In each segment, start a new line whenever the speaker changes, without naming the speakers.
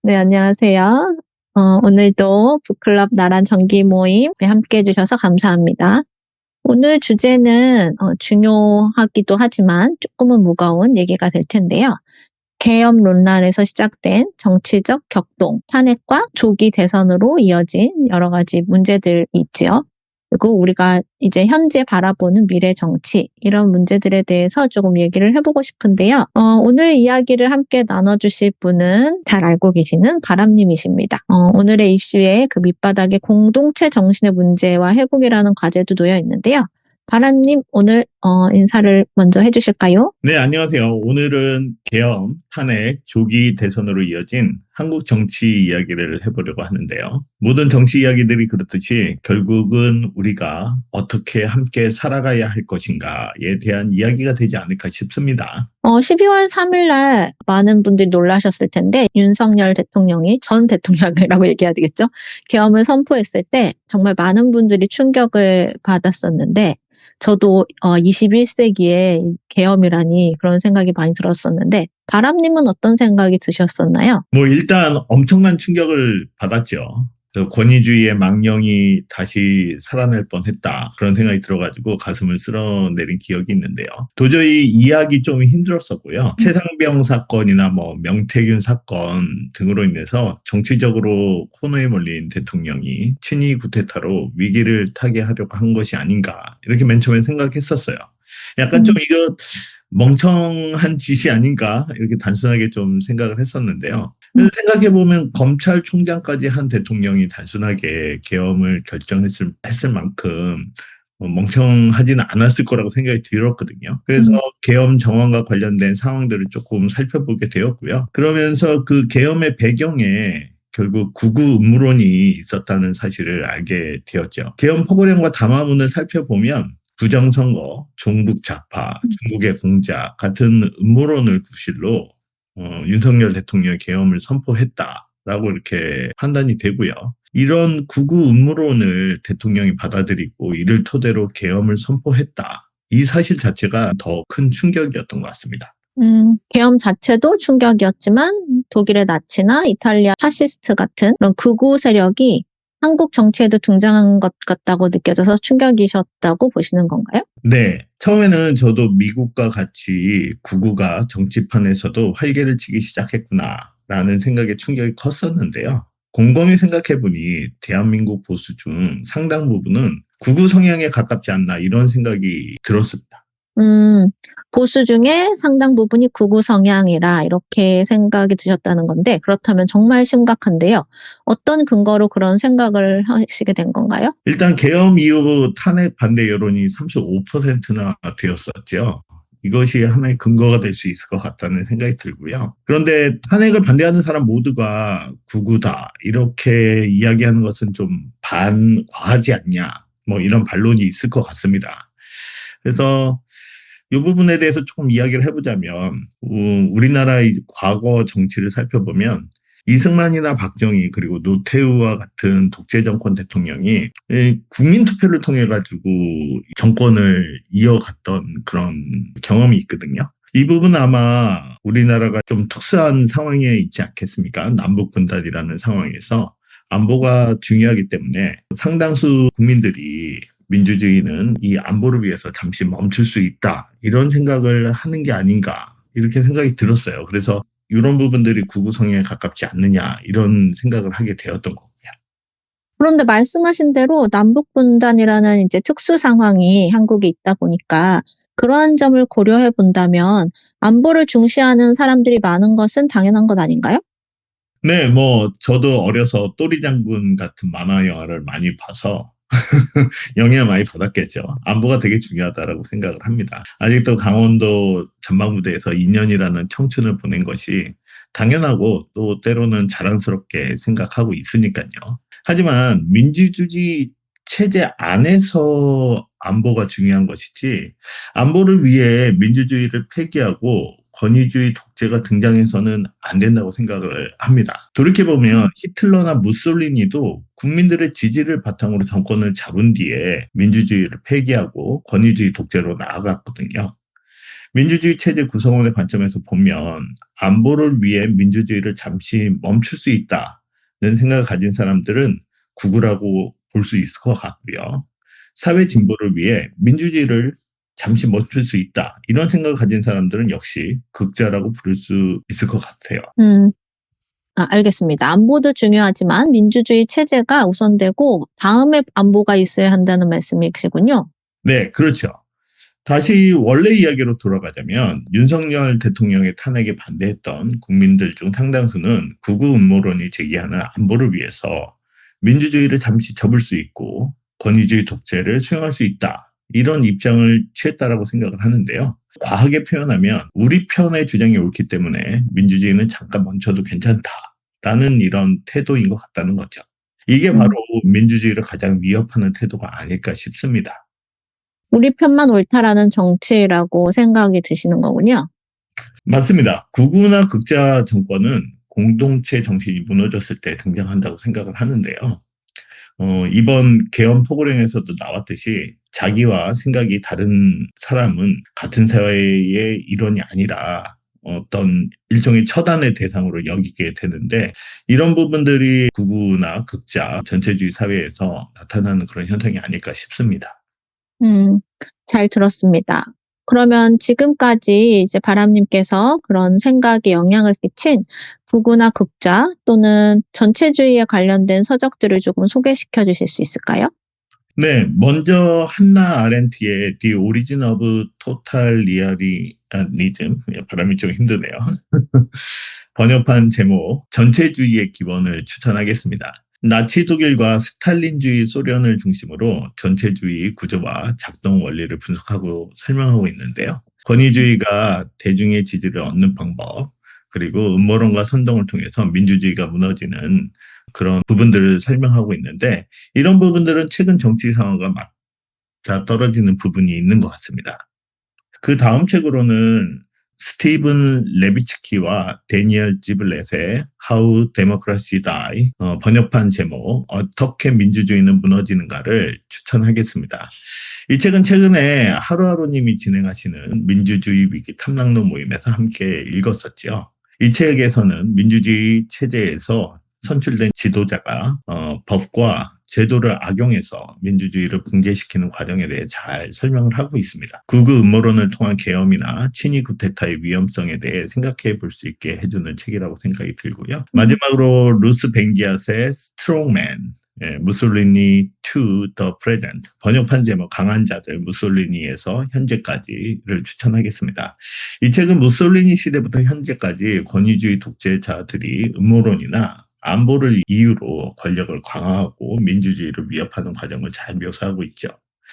네, 안녕하세요. 오늘도 북클럽 나란 정기 모임에 함께 해주셔서 감사합니다. 오늘 주제는 중요하기도 하지만 조금은 무거운 얘기가 될 텐데요. 계엄 논란에서 시작된 정치적 격동, 탄핵과 조기 대선으로 이어진 여러 가지 문제들이 있지요. 그리고 우리가 이제 현재 바라보는 미래 정치, 이런 문제들에 대해서 조금 얘기를 해보고 싶은데요. 오늘 이야기를 함께 나눠주실 분은 잘 알고 계시는 바람님이십니다. 오늘의 이슈에 그 밑바닥에 공동체 정신의 문제와 회복이라는 과제도 놓여 있는데요. 바람님, 오늘 인사를 먼저 해주실까요?
네, 안녕하세요. 오늘은 계엄, 탄핵, 조기 대선으로 이어진 한국 정치 이야기를 해보려고 하는데요. 모든 정치 이야기들이 그렇듯이 결국은 우리가 어떻게 함께 살아가야 할 것인가에 대한 이야기가 되지 않을까 싶습니다.
12월 3일 날 많은 분들이 놀라셨을 텐데 윤석열 대통령이 전 대통령이라고 얘기해야 되겠죠? 계엄을 선포했을 때 정말 많은 분들이 충격을 받았었는데 저도 21세기에 계엄이라니 그런 생각이 많이 들었었는데 바람님은 어떤 생각이 드셨었나요?
일단 엄청난 충격을 받았죠. 권위주의의 망령이 다시 살아날 뻔했다. 그런 생각이 들어가지고 가슴을 쓸어내린 기억이 있는데요. 도저히 이해하기 좀 힘들었었고요. 최상병 사건이나 명태균 사건 등으로 인해서 정치적으로 코너에 몰린 대통령이 친위 구테타로 위기를 타개하려고 한 것이 아닌가, 이렇게 맨 처음에 생각했었어요. 약간 좀 이거 멍청한 짓이 아닌가, 이렇게 단순하게 좀 생각을 했었는데요. 생각해보면 검찰총장까지 한 대통령이 단순하게 계엄을 결정했을 만큼 멍청하지는 않았을 거라고 생각이 들었거든요. 그래서 계엄 정황과 관련된 상황들을 조금 살펴보게 되었고요. 그러면서 그 계엄의 배경에 결국 구구 음모론이 있었다는 사실을 알게 되었죠. 계엄 포고령과 담화문을 살펴보면 부정선거, 종북 좌파, 중국의 공작 같은 음모론을 구실로 윤석열 대통령의 계엄을 선포했다라고 이렇게 판단이 되고요. 이런 구구 음모론을 대통령이 받아들이고 이를 토대로 계엄을 선포했다. 이 사실 자체가 더 큰 충격이었던 것 같습니다.
계엄 자체도 충격이었지만 독일의 나치나 이탈리아 파시스트 같은 그런 극우 세력이 한국 정치에도 등장한 것 같다고 느껴져서 충격이셨다고 보시는 건가요?
네. 처음에는 저도 미국과 같이 극우가 정치판에서도 활개를 치기 시작했구나라는 생각에 충격이 컸었는데요. 곰곰이 생각해보니 대한민국 보수 중 상당 부분은 극우 성향에 가깝지 않나, 이런 생각이 들었습니다.
보수 중에 상당 부분이 극우 성향이라 이렇게 생각이 드셨다는 건데 그렇다면 정말 심각한데요. 어떤 근거로 그런 생각을 하시게 된 건가요?
일단 계엄 이후 탄핵 반대 여론이 35%나 되었었죠. 이것이 하나의 근거가 될 수 있을 것 같다는 생각이 들고요. 그런데 탄핵을 반대하는 사람 모두가 극우다, 이렇게 이야기하는 것은 좀 과하지 않냐, 이런 반론이 있을 것 같습니다. 그래서 이 부분에 대해서 조금 이야기를 해보자면, 우리나라의 과거 정치를 살펴보면 이승만이나 박정희 그리고 노태우와 같은 독재 정권 대통령이 국민 투표를 통해 가지고 정권을 이어갔던 그런 경험이 있거든요. 이 부분은 아마 우리나라가 좀 특수한 상황에 있지 않겠습니까? 남북 분단이라는 상황에서 안보가 중요하기 때문에 상당수 국민들이 민주주의는 이 안보를 위해서 잠시 멈출 수 있다, 이런 생각을 하는 게 아닌가, 이렇게 생각이 들었어요. 그래서 이런 부분들이 극우 성향에 가깝지 않느냐, 이런 생각을 하게 되었던 거고요.
그런데 말씀하신 대로 남북 분단이라는 이제 특수 상황이 한국에 있다 보니까 그러한 점을 고려해 본다면 안보를 중시하는 사람들이 많은 것은 당연한 것 아닌가요?
네, 저도 어려서 또리 장군 같은 만화 영화를 많이 봐서 영향을 많이 받았겠죠. 안보가 되게 중요하다라고 생각을 합니다. 아직도 강원도 전방부대에서 2년이라는 청춘을 보낸 것이 당연하고 또 때로는 자랑스럽게 생각하고 있으니까요. 하지만 민주주의 체제 안에서 안보가 중요한 것이지, 안보를 위해 민주주의를 폐기하고 권위주의 독재가 등장해서는 안 된다고 생각을 합니다. 돌이켜보면 히틀러나 무솔리니도 국민들의 지지를 바탕으로 정권을 잡은 뒤에 민주주의를 폐기하고 권위주의 독재로 나아갔거든요. 민주주의 체제 구성원의 관점에서 보면 안보를 위해 민주주의를 잠시 멈출 수 있다는 생각을 가진 사람들은 구구라고 볼 수 있을 것 같고요. 사회 진보를 위해 민주주의를 잠시 멈출 수 있다. 이런 생각을 가진 사람들은 역시 극자라고 부를 수 있을 것 같아요.
알겠습니다. 안보도 중요하지만 민주주의 체제가 우선되고 다음에 안보가 있어야 한다는 말씀이시군요.
네, 그렇죠. 다시 원래 이야기로 돌아가자면 윤석열 대통령의 탄핵에 반대했던 국민들 중 상당수는 극우 음모론이 제기하는 안보를 위해서 민주주의를 잠시 접을 수 있고 권위주의 독재를 수용할 수 있다. 이런 입장을 취했다라고 생각을 하는데요. 과하게 표현하면 우리 편의 주장이 옳기 때문에 민주주의는 잠깐 멈춰도 괜찮다라는 이런 태도인 것 같다는 거죠. 이게 바로 민주주의를 가장 위협하는 태도가 아닐까 싶습니다.
우리 편만 옳다라는 정치라고 생각이 드시는 거군요.
맞습니다. 극우나 극자 정권은 공동체 정신이 무너졌을 때 등장한다고 생각을 하는데요. 이번 계엄 포고령에서도 나왔듯이 자기와 생각이 다른 사람은 같은 사회의 일원이 아니라 어떤 일종의 처단의 대상으로 여기게 되는데 이런 부분들이 극우나 극자 전체주의 사회에서 나타나는 그런 현상이 아닐까 싶습니다.
잘 들었습니다. 그러면 지금까지 이제 바람님께서 그런 생각에 영향을 끼친 극우나 극자 또는 전체주의에 관련된 서적들을 조금 소개시켜 주실 수 있을까요?
네, 먼저 한나 아렌트의 The Origin of Totalitarianism, 발음이 좀 힘드네요. 번역한 제목, 전체주의의 기원을 추천하겠습니다. 나치 독일과 스탈린주의 소련을 중심으로 전체주의 구조와 작동 원리를 분석하고 설명하고 있는데요. 권위주의가 대중의 지지를 얻는 방법, 그리고 음모론과 선동을 통해서 민주주의가 무너지는 그런 부분들을 설명하고 있는데 이런 부분들은 최근 정치 상황과 맞아 떨어지는 부분이 있는 것 같습니다. 그 다음 책으로는 스티븐 레비츠키와 데니얼 지블렛의 How Democracy Die, 번역판 제목 어떻게 민주주의는 무너지는가를 추천하겠습니다. 이 책은 최근에 하루하루님이 진행하시는 민주주의 위기 탐락로 모임에서 함께 읽었었죠. 이 책에서는 민주주의 체제에서 선출된 지도자가 법과 제도를 악용해서 민주주의를 붕괴시키는 과정에 대해 잘 설명을 하고 있습니다. 극우 음모론을 통한 계엄이나 친위 쿠데타의 위험성에 대해 생각해 볼 수 있게 해주는 책이라고 생각이 들고요. 마지막으로 루스 벤기앗의 스트롱맨, 무솔리니 to the present, 번역판 제목 강한 자들 무솔리니에서 현재까지를 추천하겠습니다. 이 책은 무솔리니 시대부터 현재까지 권위주의 독재자들이 음모론이나 안보를 이유로 권력을 강화하고 민주주의를 위협하는 과정을 잘 묘사하고 있죠.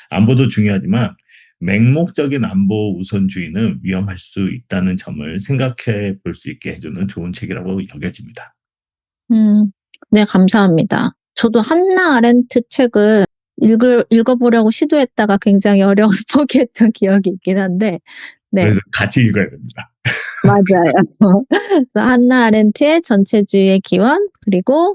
안보도 중요하지만 맹목적인 안보 우선주의는 위험할 수 있다는 점을 생각해 볼 수 있게 해주는 좋은 책이라고 여겨집니다.
네, 감사합니다. 저도 한나 아렌트 책을 읽어보려고 시도했다가 굉장히 어려워서 포기했던 기억이 있긴 한데, 네.
그래서 같이 읽어야 됩니다.
맞아요. 그래서 한나 아렌트의 전체주의의 기원, 그리고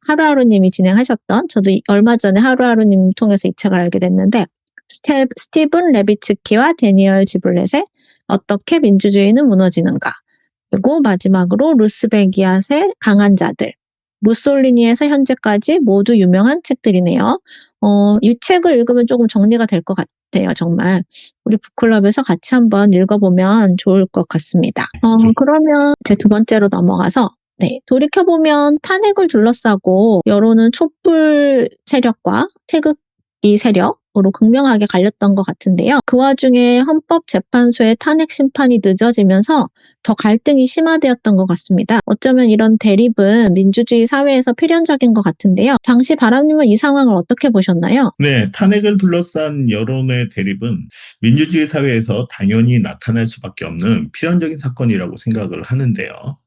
하루하루님이 진행하셨던, 저도 얼마 전에 하루하루님 통해서 이 책을 알게 됐는데, 스티븐 레비츠키와 데니얼 지블렛의 어떻게 민주주의는 무너지는가, 그리고 마지막으로 루스 벤기앗의 강한 자들, 무솔리니에서 현재까지 모두 유명한 책들이네요. 이 책을 읽으면 조금 정리가 될 것 같아요, 정말. 우리 북클럽에서 같이 한번 읽어보면 좋을 것 같습니다. 그러면 제 두 번째로 넘어가서, 네, 돌이켜보면 탄핵을 둘러싸고 여론은 촛불 세력과 태극기 세력으로 극명하게 갈렸던 것 같은데요. 그 와중에 헌법재판소의 탄핵 심판이 늦어지면서 더 갈등이 심화되었던 것 같습니다. 어쩌면 이런 대립은 민주주의 사회에서 필연적인 것 같은데요. 당시 바람님은 이 상황을 어떻게 보셨나요?
네, 탄핵을 둘러싼 여론의 대립은 민주주의 사회에서 당연히 나타날 수밖에 없는 필연적인 사건이라고 생각을 하는데요.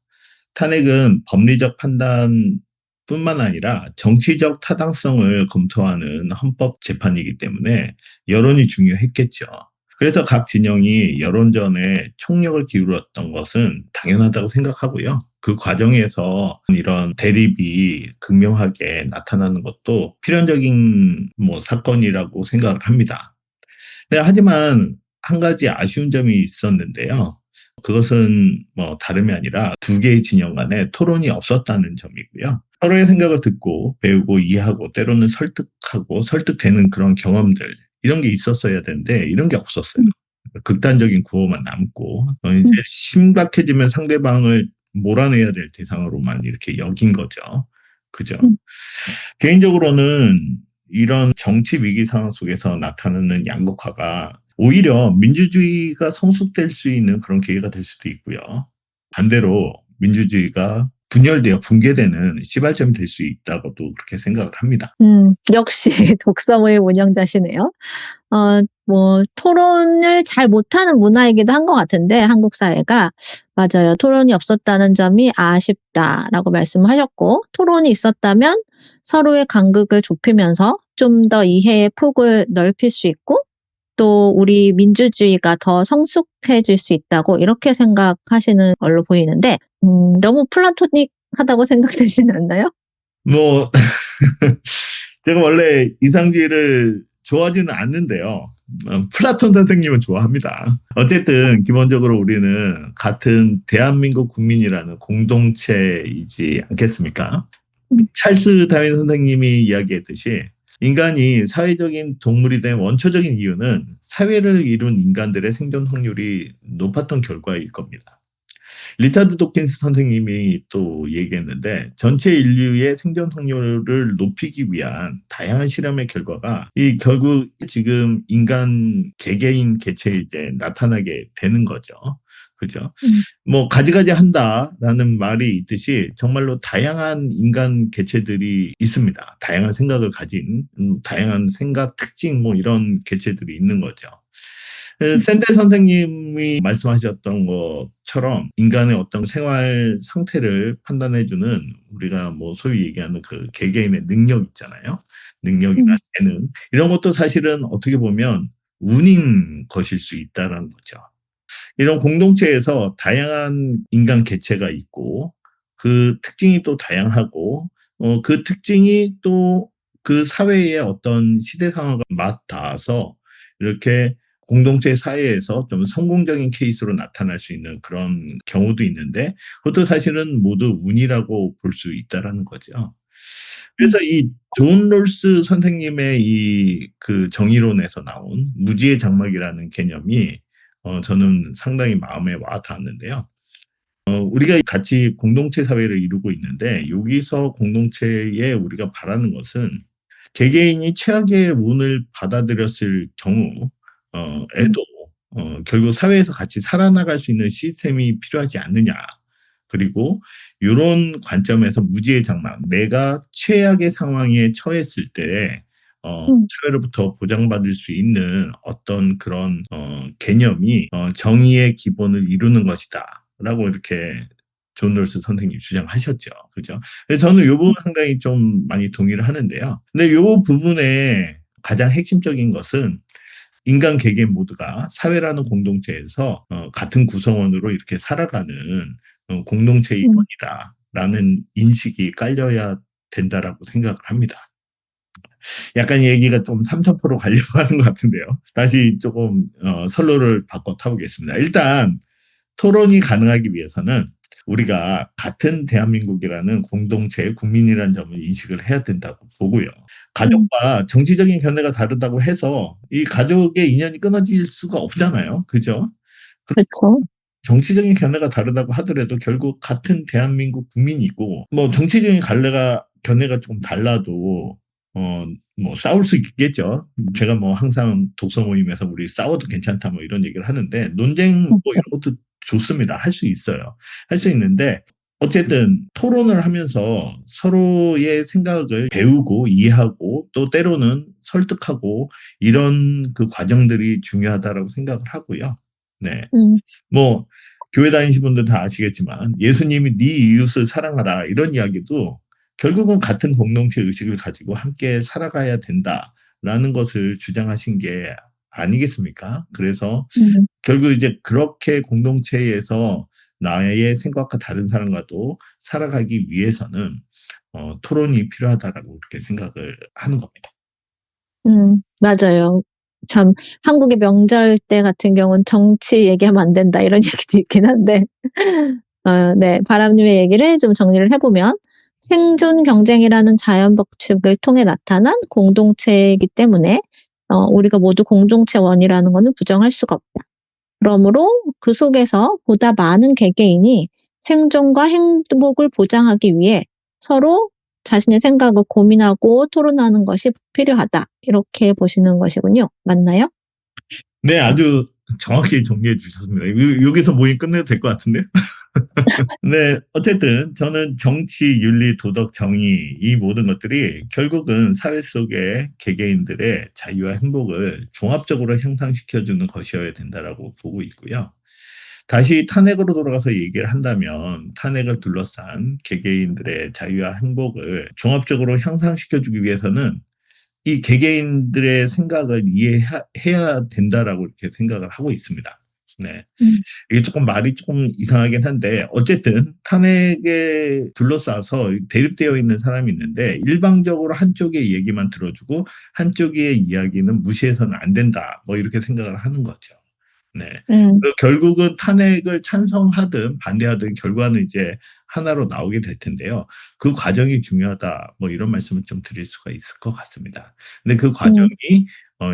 탄핵은 법리적 판단뿐만 아니라 정치적 타당성을 검토하는 헌법 재판이기 때문에 여론이 중요했겠죠. 그래서 각 진영이 여론전에 총력을 기울였던 것은 당연하다고 생각하고요. 그 과정에서 이런 대립이 극명하게 나타나는 것도 필연적인 사건이라고 생각을 합니다. 네, 하지만 한 가지 아쉬운 점이 있었는데요. 그것은 뭐 다름이 아니라 두 개의 진영 간에 토론이 없었다는 점이고요. 서로의 생각을 듣고 배우고 이해하고 때로는 설득하고 설득되는 그런 경험들 이런 게 있었어야 되는데 이런 게 없었어요. 극단적인 구호만 남고 이제 심각해지면 상대방을 몰아내야 될 대상으로만 이렇게 여긴 거죠. 그죠? 개인적으로는 이런 정치 위기 상황 속에서 나타나는 양극화가 오히려 민주주의가 성숙될 수 있는 그런 기회가 될 수도 있고요. 반대로 민주주의가 분열되어 붕괴되는 시발점이 될 수 있다고도 그렇게 생각을 합니다.
역시 독서모임 운영자시네요. 토론을 잘 못하는 문화이기도 한 것 같은데, 한국 사회가. 맞아요. 토론이 없었다는 점이 아쉽다라고 말씀하셨고, 토론이 있었다면 서로의 간극을 좁히면서 좀 더 이해의 폭을 넓힐 수 있고, 또 우리 민주주의가 더 성숙해질 수 있다고 이렇게 생각하시는 걸로 보이는데, 너무 플라토닉하다고 생각되시는 않나요?
뭐 제가 원래 이상주의를 좋아하지는 않는데요. 플라톤 선생님은 좋아합니다. 어쨌든 기본적으로 우리는 같은 대한민국 국민이라는 공동체이지 않겠습니까? 찰스 다윈 선생님이 이야기했듯이 인간이 사회적인 동물이 된 원초적인 이유는 사회를 이룬 인간들의 생존 확률이 높았던 결과일 겁니다. 리차드 도킨스 선생님이 또 얘기했는데 전체 인류의 생존 확률을 높이기 위한 다양한 실험의 결과가 이 결국 지금 인간 개개인 개체에 이제 나타나게 되는 거죠. 그죠? 뭐 가지가지 한다라는 말이 있듯이 정말로 다양한 인간 개체들이 있습니다. 다양한 생각을 가진 다양한 생각 특징 뭐 이런 개체들이 있는 거죠. 샌델 선생님이 말씀하셨던 것처럼 인간의 어떤 생활 상태를 판단해주는 우리가 뭐 소위 얘기하는 그 개개인의 능력 있잖아요. 능력이나 재능 이런 것도 사실은 어떻게 보면 운인 것일 수 있다는 거죠. 이런 공동체에서 다양한 인간 개체가 있고 그 특징이 또 다양하고 그 특징이 또 그 사회의 어떤 시대 상황과 맞닿아서 이렇게 공동체 사회에서 좀 성공적인 케이스로 나타날 수 있는 그런 경우도 있는데 그것도 사실은 모두 운이라고 볼 수 있다라는 거죠. 그래서 이 존 롤스 선생님의 이 그 정의론에서 나온 무지의 장막이라는 개념이 저는 상당히 마음에 와 닿았는데요. 우리가 같이 공동체 사회를 이루고 있는데 여기서 공동체에 우리가 바라는 것은 개개인이 최악의 운을 받아들였을 경우 에도 결국 사회에서 같이 살아나갈 수 있는 시스템이 필요하지 않느냐. 그리고 이런 관점에서 무지의 장막, 내가 최악의 상황에 처했을 때 사회로부터 보장받을 수 있는 어떤 그런 개념이 정의의 기본을 이루는 것이다라고 이렇게 존 롤스 선생님이 주장하셨죠. 그죠? 저는 이 부분 상당히 좀 많이 동의를 하는데요. 근데 이 부분에 가장 핵심적인 것은 인간 개개인 모두가 사회라는 공동체에서 같은 구성원으로 이렇게 살아가는 공동체의 일원이다라는 인식이 깔려야 된다라고 생각을 합니다. 약간 얘기가 좀 삼천포로 가려고 하는 것 같은데요. 다시 조금 선로를 바꿔 타보겠습니다. 일단 토론이 가능하기 위해서는 우리가 같은 대한민국이라는 공동체의 국민이라는 점을 인식을 해야 된다고 보고요. 가족과 정치적인 견해가 다르다고 해서 이 가족의 인연이 끊어질 수가 없잖아요. 그죠?
그렇죠.
정치적인 견해가 다르다고 하더라도 결국 같은 대한민국 국민이고 뭐 정치적인 견해가 조금 달라도 뭐 싸울 수 있겠죠. 제가 뭐 항상 독서 모임에서 우리 싸워도 괜찮다 뭐 이런 얘기를 하는데 논쟁 뭐 이런 것도 좋습니다. 할 수 있어요. 할 수 있는데 어쨌든 토론을 하면서 서로의 생각을 배우고 이해하고 또 때로는 설득하고 이런 그 과정들이 중요하다라고 생각을 하고요. 네. 뭐 교회 다니신 분들 다 아시겠지만 예수님이 네 이웃을 사랑하라 이런 이야기도 결국은 같은 공동체 의식을 가지고 함께 살아가야 된다라는 것을 주장하신 게 아니겠습니까? 그래서 결국 이제 그렇게 공동체에서 나의 생각과 다른 사람과도 살아가기 위해서는 토론이 필요하다라고 그렇게 생각을 하는 겁니다.
맞아요. 참 한국의 명절 때 같은 경우는 정치 얘기하면 안 된다 이런 얘기도 있긴 한데 네. 바람님의 얘기를 좀 정리를 해 보면 생존 경쟁이라는 자연 법칙을 통해 나타난 공동체이기 때문에 우리가 모두 공동체원이라는 거는 부정할 수가 없다. 그러므로 그 속에서 보다 많은 개개인이 생존과 행복을 보장하기 위해 서로 자신의 생각을 고민하고 토론하는 것이 필요하다. 이렇게 보시는 것이군요. 맞나요?
네, 아주 정확히 정리해 주셨습니다. 여기서 모임 끝내도 될 것 같은데요? 네, 어쨌든 저는 정치, 윤리, 도덕, 정의 이 모든 것들이 결국은 사회 속의 개개인들의 자유와 행복을 종합적으로 향상시켜주는 것이어야 된다라고 보고 있고요. 다시 탄핵으로 돌아가서 얘기를 한다면 탄핵을 둘러싼 개개인들의 자유와 행복을 종합적으로 향상시켜주기 위해서는 이 개개인들의 생각을 이해해야 된다라고 이렇게 생각을 하고 있습니다. 네. 이게 조금 말이 조금 이상하긴 한데 어쨌든 탄핵에 둘러싸서 대립되어 있는 사람이 있는데 일방적으로 한쪽의 얘기만 들어주고 한쪽의 이야기는 무시해서는 안 된다. 뭐 이렇게 생각을 하는 거죠. 네. 결국은 탄핵을 찬성하든 반대하든 결과는 이제 하나로 나오게 될 텐데요. 그 과정이 중요하다. 뭐 이런 말씀을 좀 드릴 수가 있을 것 같습니다. 근데 그 과정이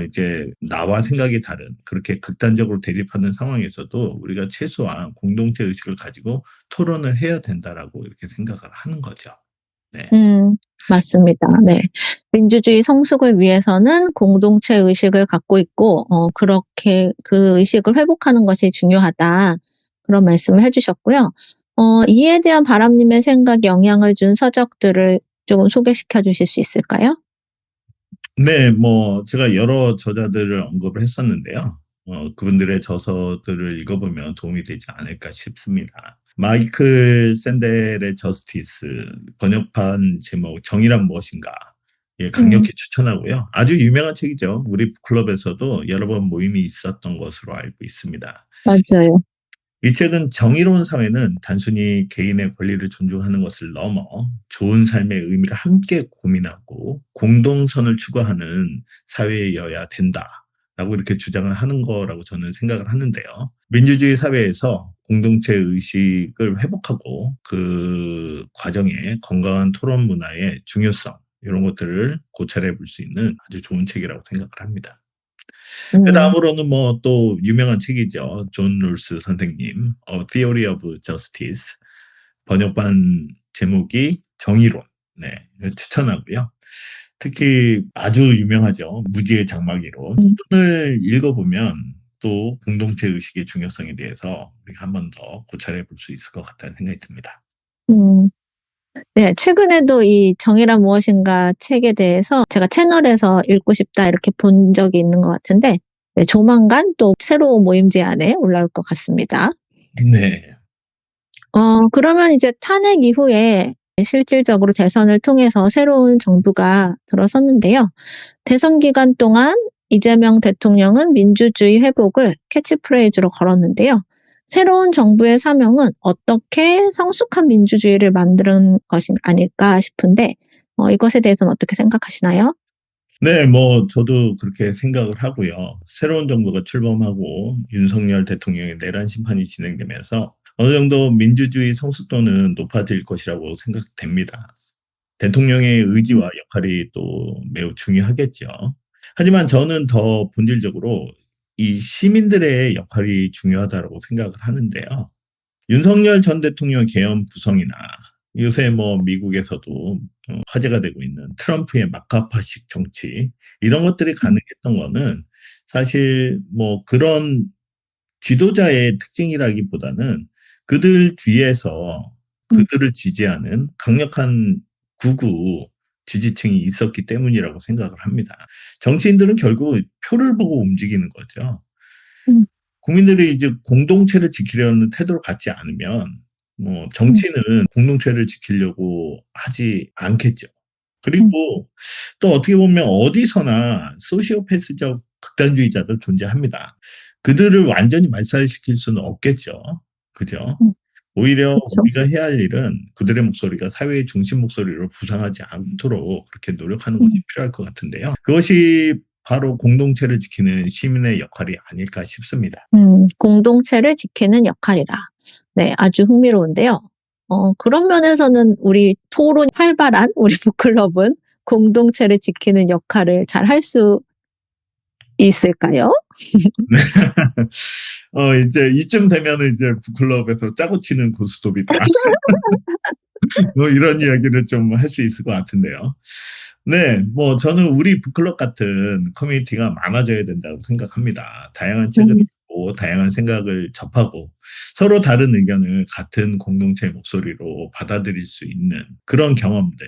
이제 나와 생각이 다른 그렇게 극단적으로 대립하는 상황에서도 우리가 최소한 공동체 의식을 가지고 토론을 해야 된다라고 이렇게 생각을 하는 거죠. 네.
맞습니다. 네. 민주주의 성숙을 위해서는 공동체 의식을 갖고 있고 그렇게 그 의식을 회복하는 것이 중요하다. 그런 말씀을 해 주셨고요. 이에 대한 바람님의 생각에 영향을 준 서적들을 조금 소개시켜 주실 수 있을까요?
네, 뭐 제가 여러 저자들을 언급을 했었는데요. 그분들의 저서들을 읽어보면 도움이 되지 않을까 싶습니다. 마이클 샌델의 저스티스 번역판 제목 정의란 무엇인가 예, 강력히 추천하고요. 아주 유명한 책이죠. 우리 북클럽에서도 여러 번 모임이 있었던 것으로 알고 있습니다.
맞아요.
이 책은 정의로운 사회는 단순히 개인의 권리를 존중하는 것을 넘어 좋은 삶의 의미를 함께 고민하고 공동선을 추구하는 사회여야 된다라고 이렇게 주장을 하는 거라고 저는 생각을 하는데요. 민주주의 사회에서 공동체 의식을 회복하고 그 과정에 건강한 토론 문화의 중요성 이런 것들을 고찰해 볼 수 있는 아주 좋은 책이라고 생각을 합니다. 그다음으로는 뭐 또 유명한 책이죠. 존 롤스 선생님 A Theory of Justice 번역반 제목이 정의론. 네, 추천하고요. 특히 아주 유명하죠. 무지의 장막이론. 이분을 읽어보면 또 공동체 의식의 중요성에 대해서 우리가 한 번 더 고찰해 볼 수 있을 것 같다는 생각이 듭니다.
네, 최근에도 이 정의란 무엇인가 책에 대해서 제가 채널에서 읽고 싶다 이렇게 본 적이 있는 것 같은데 네, 조만간 또 새로운 모임 제안에 올라올 것 같습니다.
네.
그러면 이제 탄핵 이후에 실질적으로 대선을 통해서 새로운 정부가 들어섰는데요. 대선 기간 동안 이재명 대통령은 민주주의 회복을 캐치프레이즈로 걸었는데요. 새로운 정부의 사명은 어떻게 성숙한 민주주의를 만드는 것이 아닐까 싶은데 이것에 대해서는 어떻게 생각하시나요?
네, 뭐 저도 그렇게 생각을 하고요. 새로운 정부가 출범하고 윤석열 대통령의 내란 심판이 진행되면서 어느 정도 민주주의 성숙도는 높아질 것이라고 생각됩니다. 대통령의 의지와 역할이 또 매우 중요하겠죠. 하지만 저는 더 본질적으로 이 시민들의 역할이 중요하다고 생각을 하는데요. 윤석열 전 대통령 계엄 구성이나 요새 뭐 미국에서도 화제가 되고 있는 트럼프의 마카파식 정치 이런 것들이 가능했던 거는 사실 뭐 그런 지도자의 특징이라기보다는 그들 뒤에서 그들을 지지하는 강력한 극우 지지층이 있었기 때문이라고 생각을 합니다. 정치인들은 결국 표를 보고 움직이는 거죠. 국민들이 이제 공동체를 지키려는 태도를 갖지 않으면 뭐 정치는 공동체를 지키려고 하지 않겠죠. 그리고 또 어떻게 보면 어디서나 소시오패스적 극단주의자도 존재합니다. 그들을 완전히 말살시킬 수는 없겠죠. 그죠? 오히려
그쵸.
우리가 해야 할 일은 그들의 목소리가 사회의 중심 목소리로 부상하지 않도록 그렇게 노력하는 것이 필요할 것 같은데요. 그것이 바로 공동체를 지키는 시민의 역할이 아닐까 싶습니다.
공동체를 지키는 역할이라. 네, 아주 흥미로운데요. 그런 면에서는 우리 토론이 활발한 우리 북클럽은 공동체를 지키는 역할을 잘 할 수 있을까요?
이제 이쯤 되면은 이제 북클럽에서 짜고 치는 고스톱이다. 뭐 이런 이야기를 좀 할 수 있을 것 같은데요. 네, 뭐 저는 우리 북클럽 같은 커뮤니티가 많아져야 된다고 생각합니다. 다양한 책을 읽고 다양한 생각을 접하고 서로 다른 의견을 같은 공동체의 목소리로 받아들일 수 있는 그런 경험들.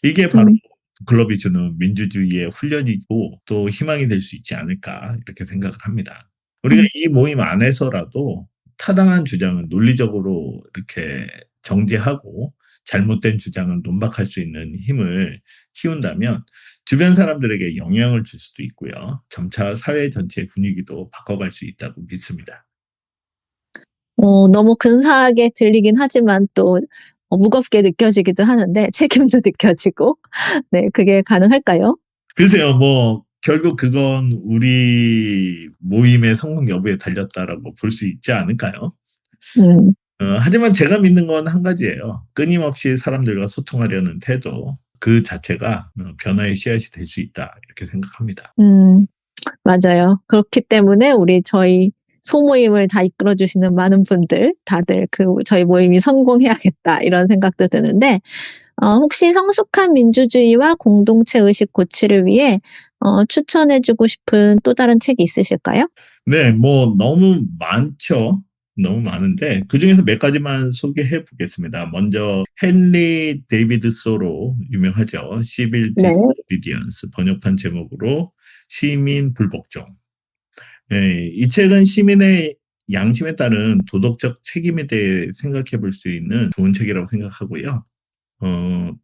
이게 바로 북클럽이 주는 민주주의의 훈련이고 또 희망이 될 수 있지 않을까 이렇게 생각을 합니다. 우리가 이 모임 안에서라도 타당한 주장은 논리적으로 이렇게 정제하고 잘못된 주장은 논박할 수 있는 힘을 키운다면 주변 사람들에게 영향을 줄 수도 있고요. 점차 사회 전체의 분위기도 바꿔갈 수 있다고 믿습니다.
너무 근사하게 들리긴 하지만 또 무겁게 느껴지기도 하는데 책임도 느껴지고 네, 그게 가능할까요?
글쎄요, 뭐 결국 그건 우리 모임의 성공 여부에 달렸다라고 볼 수 있지 않을까요? 하지만 제가 믿는 건 한 가지예요. 끊임없이 사람들과 소통하려는 태도 그 자체가 변화의 씨앗이 될 수 있다 이렇게 생각합니다.
맞아요. 그렇기 때문에 저희 소모임을 다 이끌어주시는 많은 분들 다들 저희 모임이 성공해야겠다 이런 생각도 드는데 혹시 성숙한 민주주의와 공동체 의식 고취를 위해 추천해주고 싶은 또 다른 책이 있으실까요?
네, 뭐 너무 많죠. 너무 많은데 그중에서 몇 가지만 소개해 보겠습니다. 먼저 헨리 데이비드 소로 유명하죠. 시빌 디스오비디언스 번역한 제목으로 시민 불복종. 네, 이 책은 시민의 양심에 따른 도덕적 책임에 대해 생각해 볼 수 있는 좋은 책이라고 생각하고요.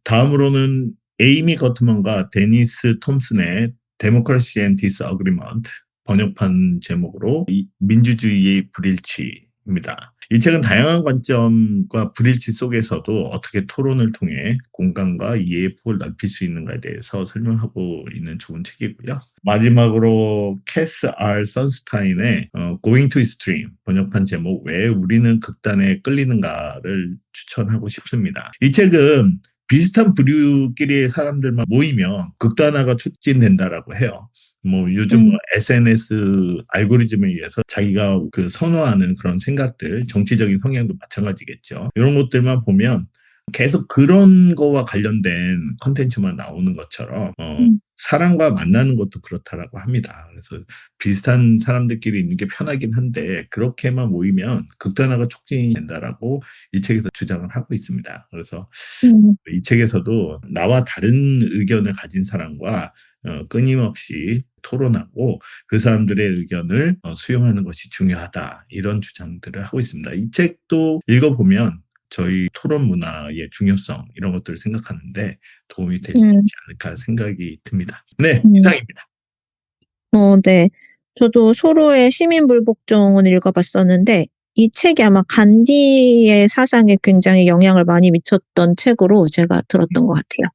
다음으로는 에이미 거트먼과 데니스 톰슨의 데모크라시 앤 디스어그리먼트 번역한 제목으로 민주주의의 불일치입니다. 이 책은 다양한 관점과 불일치 속에서도 어떻게 토론을 통해 공감과 이해의 폭을 넓힐 수 있는가에 대해서 설명하고 있는 좋은 책이고요. 마지막으로 캐스 R. 선스타인의 Going to Extreme 번역한 제목 왜 우리는 극단에 끌리는가를 추천하고 싶습니다. 이 책은 비슷한 부류끼리의 사람들만 모이면 극단화가 촉진된다라고 해요. 뭐 요즘 SNS 알고리즘에 의해서 자기가 선호하는 그런 생각들, 정치적인 성향도 마찬가지겠죠. 이런 것들만 보면 계속 그런 거와 관련된 컨텐츠만 나오는 것처럼 사람과 만나는 것도 그렇다라고 합니다. 그래서 비슷한 사람들끼리 있는 게 편하긴 한데 그렇게만 모이면 극단화가 촉진이 된다라고 이 책에서 주장을 하고 있습니다. 그래서 이 책에서도 나와 다른 의견을 가진 사람과 끊임없이 토론하고 그 사람들의 의견을 수용하는 것이 중요하다. 이런 주장들을 하고 있습니다. 이 책도 읽어보면 저희 토론 문화의 중요성 이런 것들을 생각하는데 도움이 될 수 있지 않을까 생각이 듭니다. 네, 이상입니다.
네. 저도 소로의 시민불복종은 읽어봤었는데 이 책이 아마 간디의 사상에 굉장히 영향을 많이 미쳤던 책으로 제가 들었던 것 같아요.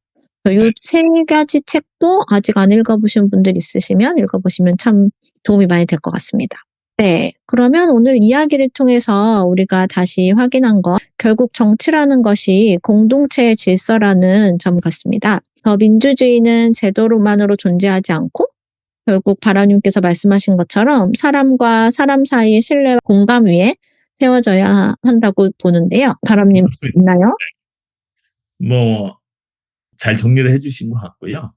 이 세 가지 책도 아직 안 읽어보신 분들 있으시면 읽어보시면 참 도움이 많이 될 것 같습니다. 네, 그러면 오늘 이야기를 통해서 우리가 다시 확인한 것, 결국 정치라는 것이 공동체의 질서라는 점 같습니다. 그래서 민주주의는 제도로만으로 존재하지 않고 결국 바라님께서 말씀하신 것처럼 사람과 사람 사이의 신뢰와 공감 위에 세워져야 한다고 보는데요. 바라님 있나요?
뭐 잘 정리를 해주신 것 같고요.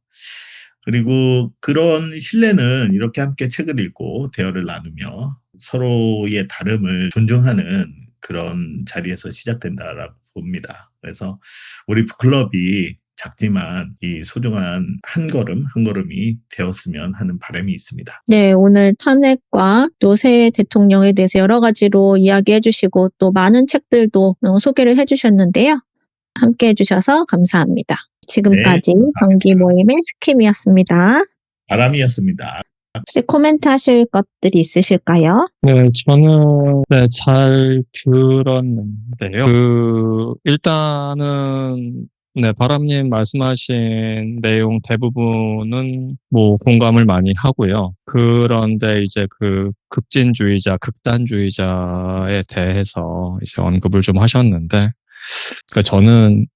그리고 그런 신뢰는 이렇게 함께 책을 읽고 대화를 나누며 서로의 다름을 존중하는 그런 자리에서 시작된다라고 봅니다. 그래서 우리 북클럽이 작지만 이 소중한 한 걸음 한 걸음이 되었으면 하는 바람이 있습니다. 네,
오늘 탄핵과 또 새 대통령에 대해서 여러 가지로 이야기해 주시고 또 많은 책들도 소개를 해 주셨는데요. 함께 해주셔서 감사합니다. 지금까지 정기 모임의 스킴이었습니다.
바람이었습니다.
혹시 코멘트 하실 것들이 있으실까요?
네, 저는 잘 들었는데요. 일단은 네, 바람님 말씀하신 내용 대부분은 뭐 공감을 많이 하고요. 그런데 이제 그 급진주의자, 극단주의자에 대해서 이제 언급을 좀 하셨는데, 그러니까 저는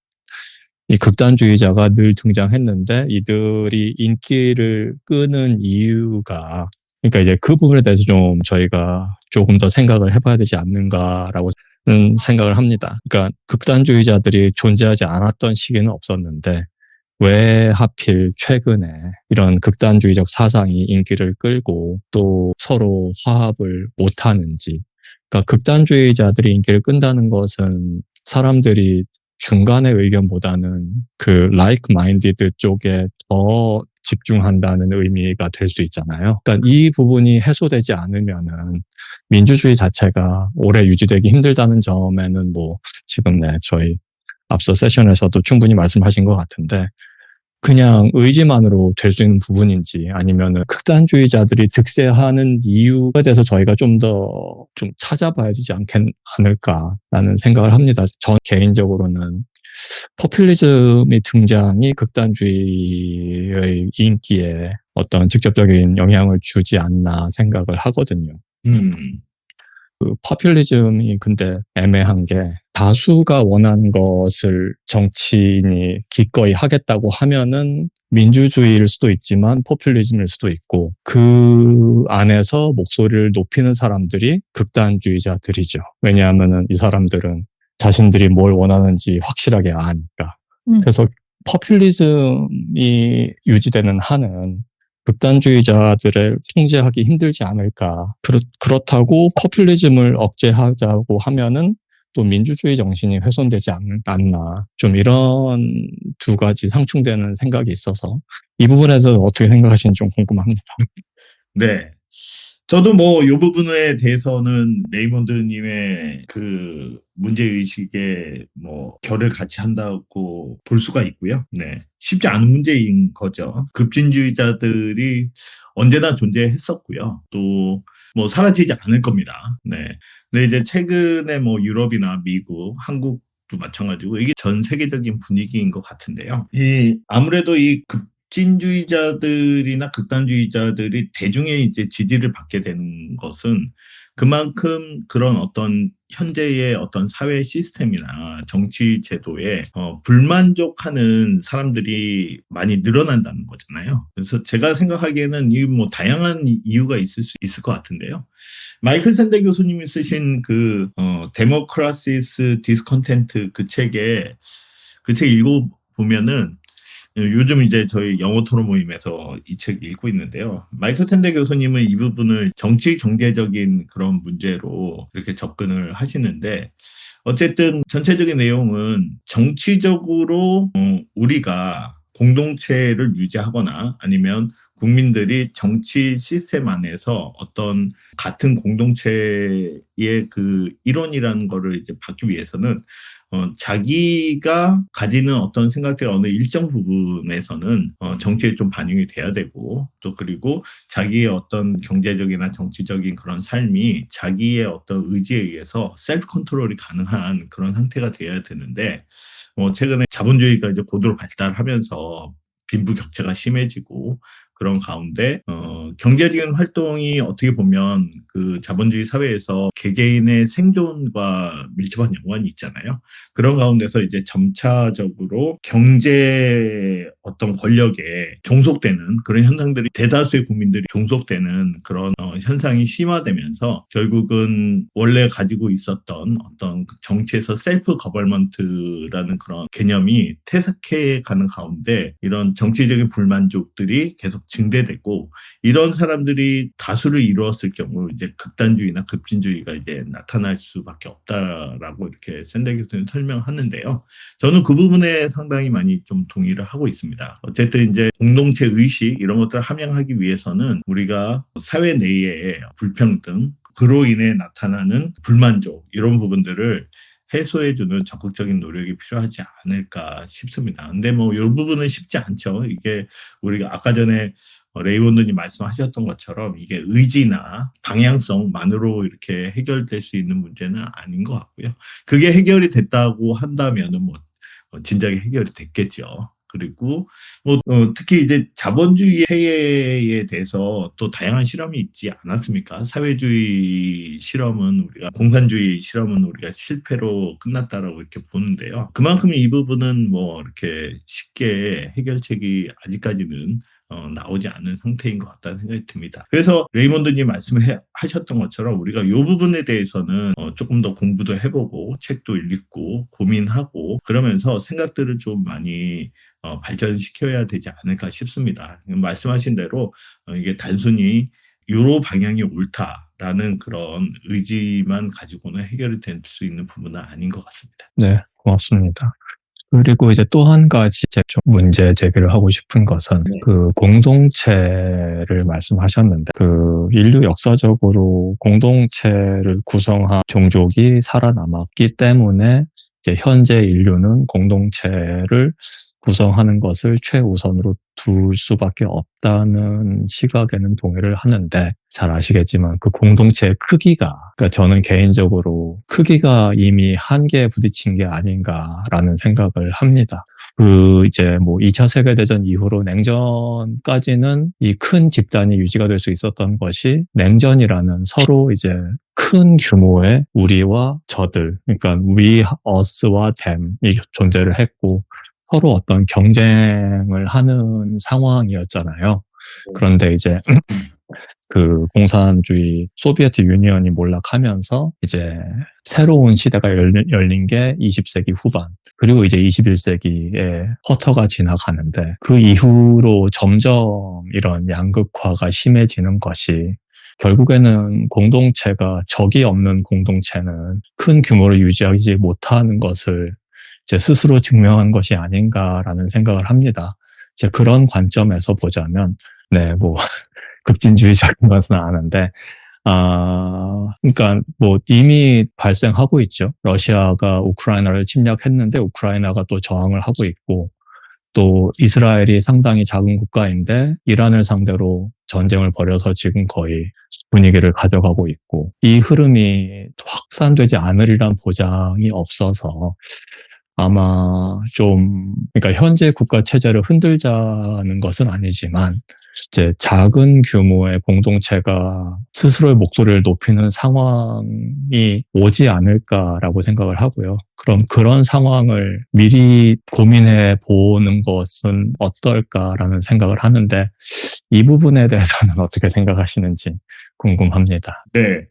이 극단주의자가 늘 등장했는데 이들이 인기를 끄는 이유가, 그러니까 이제 그 부분에 대해서 좀 저희가 조금 더 생각을 해봐야 되지 않는가라고 생각을 합니다. 그러니까 극단주의자들이 존재하지 않았던 시기는 없었는데 왜 하필 최근에 이런 극단주의적 사상이 인기를 끌고 또 서로 화합을 못하는지. 그러니까 극단주의자들이 인기를 끈다는 것은 사람들이 중간의 의견보다는 그 like-minded 쪽에 더 집중한다는 의미가 될 수 있잖아요. 그러니까 이 부분이 해소되지 않으면은 민주주의 자체가 오래 유지되기 힘들다는 점에는 뭐 지금 저희 앞서 세션에서도 충분히 말씀하신 것 같은데 그냥 의지만으로 될 수 있는 부분인지 아니면은 극단주의자들이 득세하는 이유에 대해서 저희가 좀 더 좀 찾아봐야 되지 않을까라는 생각을 합니다. 전 개인적으로는 포퓰리즘의 등장이 극단주의의 인기에 어떤 직접적인 영향을 주지 않나 생각을 하거든요. 그 포퓰리즘이 근데 애매한 게 다수가 원하는 것을 정치인이 기꺼이 하겠다고 하면은 민주주의일 수도 있지만 포퓰리즘일 수도 있고 그 안에서 목소리를 높이는 사람들이 극단주의자들이죠. 왜냐하면은 이 사람들은 자신들이 뭘 원하는지 확실하게 아니까. 그래서 포퓰리즘이 유지되는 한은 극단주의자들을 통제하기 힘들지 않을까. 그렇다고 포퓰리즘을 억제하자고 하면은 또 민주주의 정신이 훼손되지 않나. 좀 이런 두 가지 상충되는 생각이 있어서 이 부분에서 어떻게 생각하시는지 좀 궁금합니다.
네. 저도 뭐 이 부분에 대해서는 레이먼드님의 그 문제의식에 뭐 결을 같이 한다고 볼 수가 있고요. 네. 쉽지 않은 문제인 거죠. 급진주의자들이 언제나 존재했었고요. 또 뭐 사라지지 않을 겁니다. 네. 근데 이제 최근에 뭐 유럽이나 미국, 한국도 마찬가지고 이게 전 세계적인 분위기인 것 같은데요. 아무래도 이 급진주의자들이나 극단주의자들이 대중의 이제 지지를 받게 되는 것은 그만큼 그런 어떤 현재의 어떤 사회 시스템이나 정치 제도에 불만족하는 사람들이 많이 늘어난다는 거잖아요. 그래서 제가 생각하기에는 이 뭐 다양한 이유가 있을 수 있을 것 같은데요. 마이클 샌델 교수님이 쓰신 그 데모크라시스 디스컨텐트 그 책에 그 책 읽어보면은 요즘 이제 저희 영어 토론 모임에서 이 책 읽고 있는데요. 마이클 샌델 교수님은 이 부분을 정치 경제적인 그런 문제로 이렇게 접근을 하시는데 어쨌든 전체적인 내용은 정치적으로 우리가 공동체를 유지하거나 아니면 국민들이 정치 시스템 안에서 어떤 같은 공동체의 그 일원이라는 거를 이제 받기 위해서는 자기가 가지는 어떤 생각들이 어느 일정 부분에서는 정치에 좀 반영이 돼야 되고 또 그리고 자기의 어떤 경제적이나 정치적인 그런 삶이 자기의 어떤 의지에 의해서 셀프 컨트롤이 가능한 그런 상태가 돼야 되는데 최근에 자본주의가 이제 고도로 발달하면서 빈부격차가 심해지고 그런 가운데 경제적인 활동이 어떻게 보면 그 자본주의 사회에서 개개인의 생존과 밀접한 연관이 있잖아요. 그런 가운데서 이제 점차적으로 경제 어떤 권력에 종속되는 그런 현상들이 대다수의 국민들이 종속되는 그런 현상이 심화되면서 결국은 원래 가지고 있었던 어떤 정치에서 셀프 거벌먼트라는 그런 개념이 퇴색해 가는 가운데 이런 정치적인 불만족들이 계속 증대되고 이런 사람들이 다수를 이루었을 경우 이제 극단주의나 급진주의가 이제 나타날 수밖에 없다라고 이렇게 샌델 교수님 설명하는데요. 저는 그 부분에 상당히 많이 좀 동의를 하고 있습니다. 어쨌든 이제 공동체 의식 이런 것들을 함양하기 위해서는 우리가 사회 내의 불평등 그로 인해 나타나는 불만족 이런 부분들을 해소해주는 적극적인 노력이 필요하지 않을까 싶습니다. 근데 뭐 이 부분은 쉽지 않죠. 이게 우리가 아까 전에 레이먼드님 말씀하셨던 것처럼 이게 의지나 방향성만으로 이렇게 해결될 수 있는 문제는 아닌 것 같고요. 그게 해결이 됐다고 한다면은 뭐 진작에 해결이 됐겠죠. 그리고 특히 이제 자본주의 해에 대해서 또 다양한 실험이 있지 않았습니까? 사회주의 실험은 우리가 공산주의 실험은 우리가 실패로 끝났다라고 이렇게 보는데요. 그만큼 이 부분은 뭐 이렇게 쉽게 해결책이 아직까지는 나오지 않은 상태인 것 같다는 생각이 듭니다. 그래서 레이몬드님 말씀하셨던 것처럼 우리가 이 부분에 대해서는 조금 더 공부도 해보고 책도 읽고 고민하고 그러면서 생각들을 좀 많이 발전시켜야 되지 않을까 싶습니다. 말씀하신 대로 이게 단순히 요로 방향이 옳다라는 그런 의지만 가지고는 해결이 될 수 있는 부분은 아닌 것 같습니다.
네, 고맙습니다. 그리고 이제 또 한 가지 좀 문제 제기를 하고 싶은 것은
네.
그 공동체를 말씀하셨는데 그 인류 역사적으로 공동체를 구성한 종족이 살아남았기 때문에 이제 현재 인류는 공동체를 구성하는 것을 최우선으로 둘 수밖에 없다는 시각에는 동의를 하는데 잘 아시겠지만 그 공동체의 크기가 그러니까 저는 개인적으로 크기가 이미 한계에 부딪힌 게 아닌가라는 생각을 합니다. 그 이제 뭐 2차 세계대전 이후로 냉전까지는 이 큰 집단이 유지가 될 수 있었던 것이 냉전이라는 서로 이제 큰 규모의 우리와 저들 그러니까 we, us와 them이 존재를 했고 서로 어떤 경쟁을 하는 상황이었잖아요. 그런데 이제 그 공산주의 소비에트 유니언이 몰락하면서 이제 새로운 시대가 열린 게 20세기 후반 그리고 이제 21세기에 커터가 지나가는데 그 이후로 점점 이런 양극화가 심해지는 것이 결국에는 공동체가 적이 없는 공동체는 큰 규모를 유지하지 못하는 것을 이제 스스로 증명한 것이 아닌가라는 생각을 합니다. 이제 그런 관점에서 보자면, 네, 뭐, 급진주의적인 것은 아는데, 그러니까 뭐 이미 발생하고 있죠. 러시아가 우크라이나를 침략했는데 우크라이나가 또 저항을 하고 있고, 또 이스라엘이 상당히 작은 국가인데 이란을 상대로 전쟁을 벌여서 지금 거의 분위기를 가져가고 있고, 이 흐름이 확산되지 않으리란 보장이 없어서 아마 좀, 그러니까 현재 국가 체제를 흔들자는 것은 아니지만, 이제 작은 규모의 공동체가 스스로의 목소리를 높이는 상황이 오지 않을까라고 생각을 하고요. 그럼 그런 상황을 미리 고민해 보는 것은 어떨까라는 생각을 하는데, 이 부분에 대해서는 어떻게 생각하시는지 궁금합니다.
네.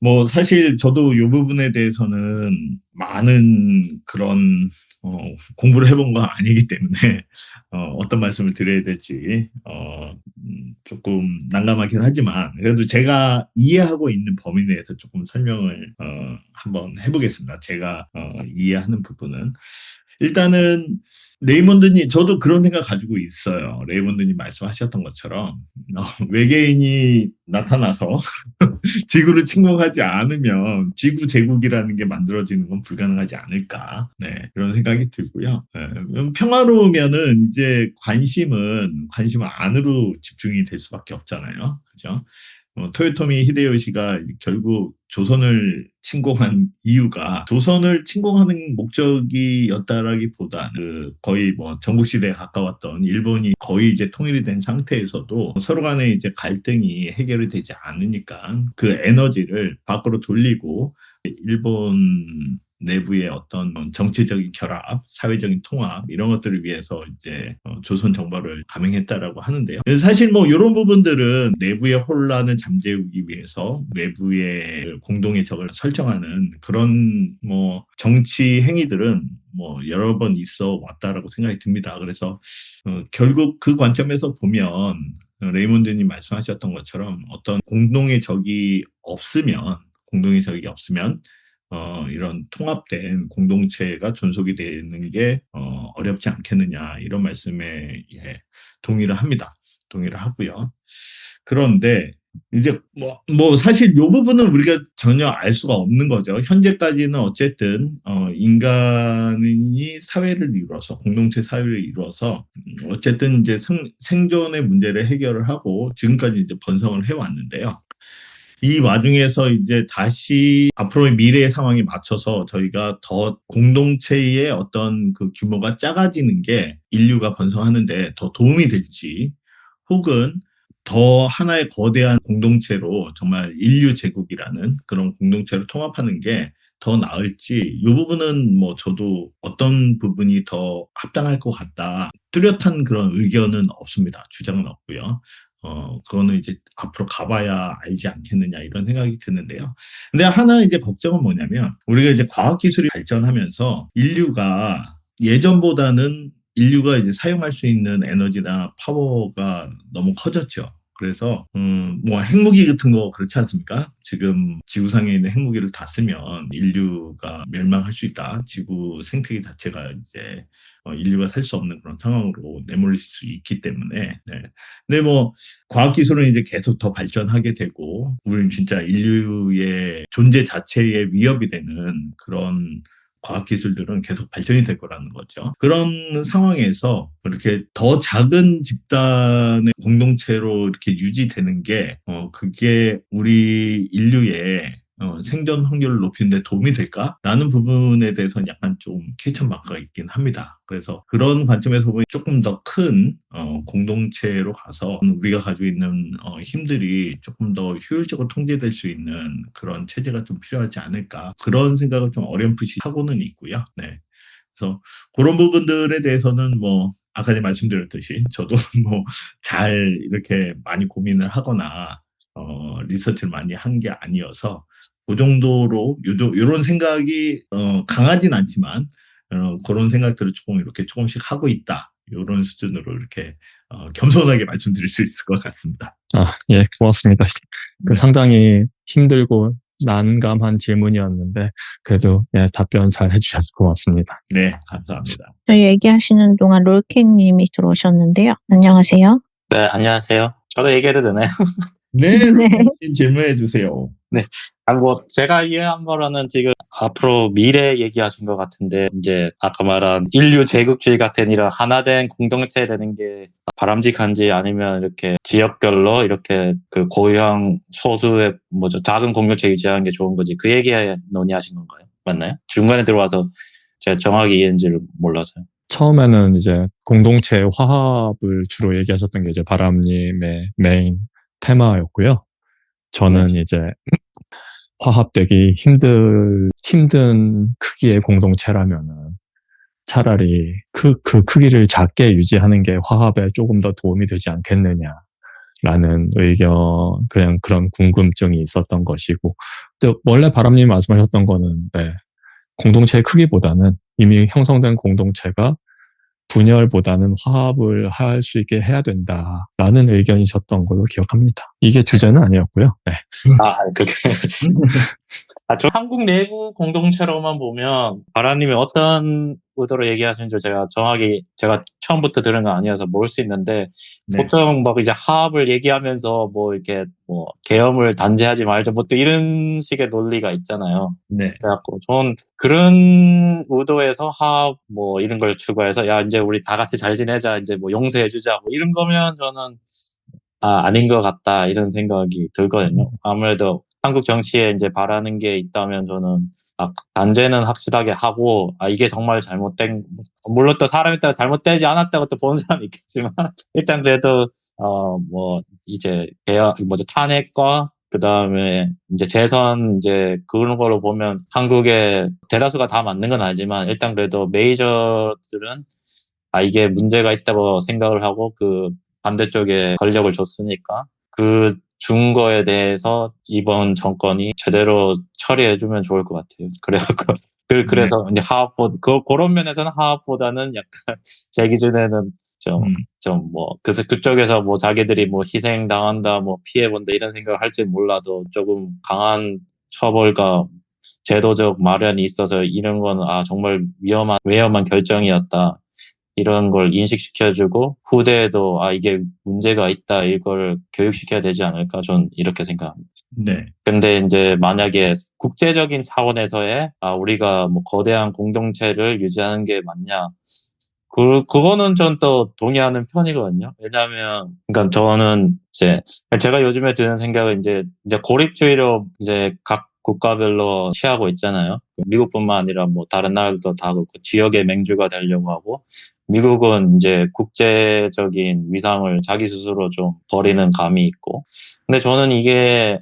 뭐 사실 저도 이 부분에 대해서는 많은 그런 공부를 해본 건 아니기 때문에 어떤 말씀을 드려야 될지 조금 난감하긴 하지만 그래도 제가 이해하고 있는 범위 내에서 조금 설명을 한번 해보겠습니다. 제가 이해하는 부분은 일단은 레이몬드님 저도 그런 생각 가지고 있어요. 레이몬드님 말씀하셨던 것처럼 외계인이 나타나서 지구를 침공하지 않으면 지구 제국이라는 게 만들어지는 건 불가능하지 않을까. 네, 그런 생각이 들고요. 네, 평화로우면은 이제 관심은 안으로 집중이 될 수밖에 없잖아요. 그죠? 토요토미 히데요시가 결국 조선을 침공한 이유가 조선을 침공하는 목적이었다라기보다는 거의 뭐 전국시대에 가까웠던 일본이 거의 이제 통일이 된 상태에서도 서로 간에 이제 갈등이 해결이 되지 않으니까 그 에너지를 밖으로 돌리고 일본 내부의 어떤 정치적인 결합, 사회적인 통합 이런 것들을 위해서 이제 조선 정벌을 감행했다라고 하는데요. 사실 뭐 이런 부분들은 내부의 혼란을 잠재우기 위해서 외부의 공동의 적을 설정하는 그런 뭐 정치 행위들은 뭐 여러 번 있어 왔다라고 생각이 듭니다. 그래서 결국 그 관점에서 보면 레이몬드님 말씀하셨던 것처럼 어떤 공동의 적이 없으면 이런 통합된 공동체가 존속이 되는 게 어렵지 않겠느냐 이런 말씀에 동의를 합니다. 동의를 하고요. 그런데 이제 뭐 사실 이 부분은 우리가 전혀 알 수가 없는 거죠. 현재까지는 어쨌든 인간이 사회를 이루어서 공동체 사회를 이루어서 어쨌든 이제 생존의 문제를 해결을 하고 지금까지 이제 번성을 해왔는데요. 이 와중에서 이제 다시 앞으로의 미래의 상황에 맞춰서 저희가 더 공동체의 어떤 그 규모가 작아지는 게 인류가 번성하는데 더 도움이 될지, 혹은 더 하나의 거대한 공동체로 정말 인류 제국이라는 그런 공동체로 통합하는 게 더 나을지, 이 부분은 뭐 저도 어떤 부분이 더 합당할 것 같다, 뚜렷한 그런 의견은 없습니다. 주장은 없고요. 그거는 이제 앞으로 가봐야 알지 않겠느냐, 이런 생각이 드는데요. 근데 하나 이제 걱정은 뭐냐면, 우리가 이제 과학기술이 발전하면서 예전보다는 인류가 이제 사용할 수 있는 에너지나 파워가 너무 커졌죠. 그래서 뭐 핵무기 같은 거 그렇지 않습니까? 지금 지구상에 있는 핵무기를 다 쓰면 인류가 멸망할 수 있다. 지구 생태계 자체가 이제 인류가 살 수 없는 그런 상황으로 내몰릴 수 있기 때문에. 네. 근데 뭐 과학기술은 이제 계속 더 발전하게 되고, 우리는 진짜 인류의 존재 자체에 위협이 되는 그런 과학기술들은 계속 발전이 될 거라는 거죠. 그런 상황에서 이렇게 더 작은 집단의 공동체로 이렇게 유지되는 게, 그게 우리 인류의 생존 확률을 높이는 데 도움이 될까라는 부분에 대해서는 약간 좀 퀘스천 마크가 있긴 합니다. 그래서 그런 관점에서 보면 조금 더 큰 공동체로 가서 우리가 가지고 있는 힘들이 조금 더 효율적으로 통제될 수 있는 그런 체제가 좀 필요하지 않을까, 그런 생각을 좀 어렴풋이 하고는 있고요. 네. 그래서 그런 부분들에 대해서는 뭐 아까 말씀드렸듯이 저도 뭐 잘 이렇게 많이 고민을 하거나 리서치를 많이 한 게 아니어서, 그 정도로 이런 생각이 강하진 않지만 그런 생각들을 조금 이렇게 조금씩 하고 있다, 이런 수준으로 이렇게 겸손하게 말씀드릴 수 있을 것 같습니다.
예, 고맙습니다.
네.
상당히 힘들고 난감한 질문이었는데 그래도 예, 답변 잘 해주셔서 고맙습니다.
네, 감사합니다.
저희 얘기하시는 동안 롤케님이 들어오셨는데요. 안녕하세요.
네, 안녕하세요. 저도 얘기해도 되나요?
네,
네.
로켓님 질문해 주세요.
뭐, 제가 이해한 거로는 지금 앞으로 미래 얘기하신 것 같은데, 이제 아까 말한 인류 제국주의 같은 이런 하나된 공동체 되는 게 바람직한지, 아니면 이렇게 지역별로 이렇게 그 고유형 소수의 작은 공동체 유지하는 게 좋은 거지. 그 얘기 논의하신 건가요? 맞나요? 중간에 들어와서 제가 정확히 이해한지를 몰라서요.
처음에는 이제 공동체 화합을 주로 얘기하셨던 게 이제 바람님의 메인 테마였고요. 저는 이제 화합되기 힘든 크기의 공동체라면은 차라리 그 크기를 작게 유지하는 게 화합에 조금 더 도움이 되지 않겠느냐라는 의견, 그냥 그런 궁금증이 있었던 것이고, 또 원래 바람님이 말씀하셨던 거는 네, 공동체의 크기보다는 이미 형성된 공동체가 분열보다는 화합을 할 수 있게 해야 된다라는 의견이셨던 걸로 기억합니다. 이게 주제는 아니었고요. 네.
그게. 좀 한국 내부 공동체로만 보면 바라님이 어떤 의도로 얘기하시는지 제가 처음부터 들은 건 아니어서 모를 수 있는데,
네.
보통 막 이제 화합을 얘기하면서 뭐 이렇게 뭐 계엄을 단죄하지 말자 뭐 또 이런 식의 논리가 있잖아요.
네.
그래갖고 저는 그런 의도에서 화합 뭐 이런 걸 추구해서 야 이제 우리 다 같이 잘 지내자, 이제 뭐 용서해주자 뭐 이런 거면 저는 아닌 것 같다, 이런 생각이 들거든요. 아무래도 한국 정치에 이제 바라는 게 있다면 저는 단죄는 확실하게 하고, 이게 정말 물론 또 사람에 따라 잘못되지 않았다고 또 보는 사람이 있겠지만, 일단 그래도 이제 탄핵과 그 다음에 이제 재선 이제 그런 걸로 보면 한국의 대다수가 다 맞는 건 아니지만, 일단 그래도 메이저들은 이게 문제가 있다고 생각을 하고 그 반대쪽에 권력을 줬으니까 그 준 거에 대해서 이번 정권이 제대로 처리해주면 좋을 것 같아요. 그래갖고 그래서 이제 그런 면에서는 화합보다는 약간 제 기준에는 그쪽에서 뭐 자기들이 뭐 희생 당한다, 뭐 피해 본다 이런 생각을 할지 몰라도 조금 강한 처벌과 제도적 마련이 있어서 이런 거는 정말 위험한 결정이었다, 이런 걸 인식시켜주고 후대에도 이게 문제가 있다, 이걸 교육시켜야 되지 않을까, 전 이렇게 생각합니다.
네.
근데 이제 만약에 국제적인 차원에서의 우리가 뭐 거대한 공동체를 유지하는 게 맞냐, 그거는 전 또 동의하는 편이거든요. 왜냐하면, 그러니까 저는 제가 요즘에 드는 생각은 이제 고립주의로 이제 각 국가별로 취하고 있잖아요. 미국뿐만 아니라 뭐 다른 나라들도 다 그렇고 지역의 맹주가 되려고 하고, 미국은 이제 국제적인 위상을 자기 스스로 좀 버리는 감이 있고, 근데 저는 이게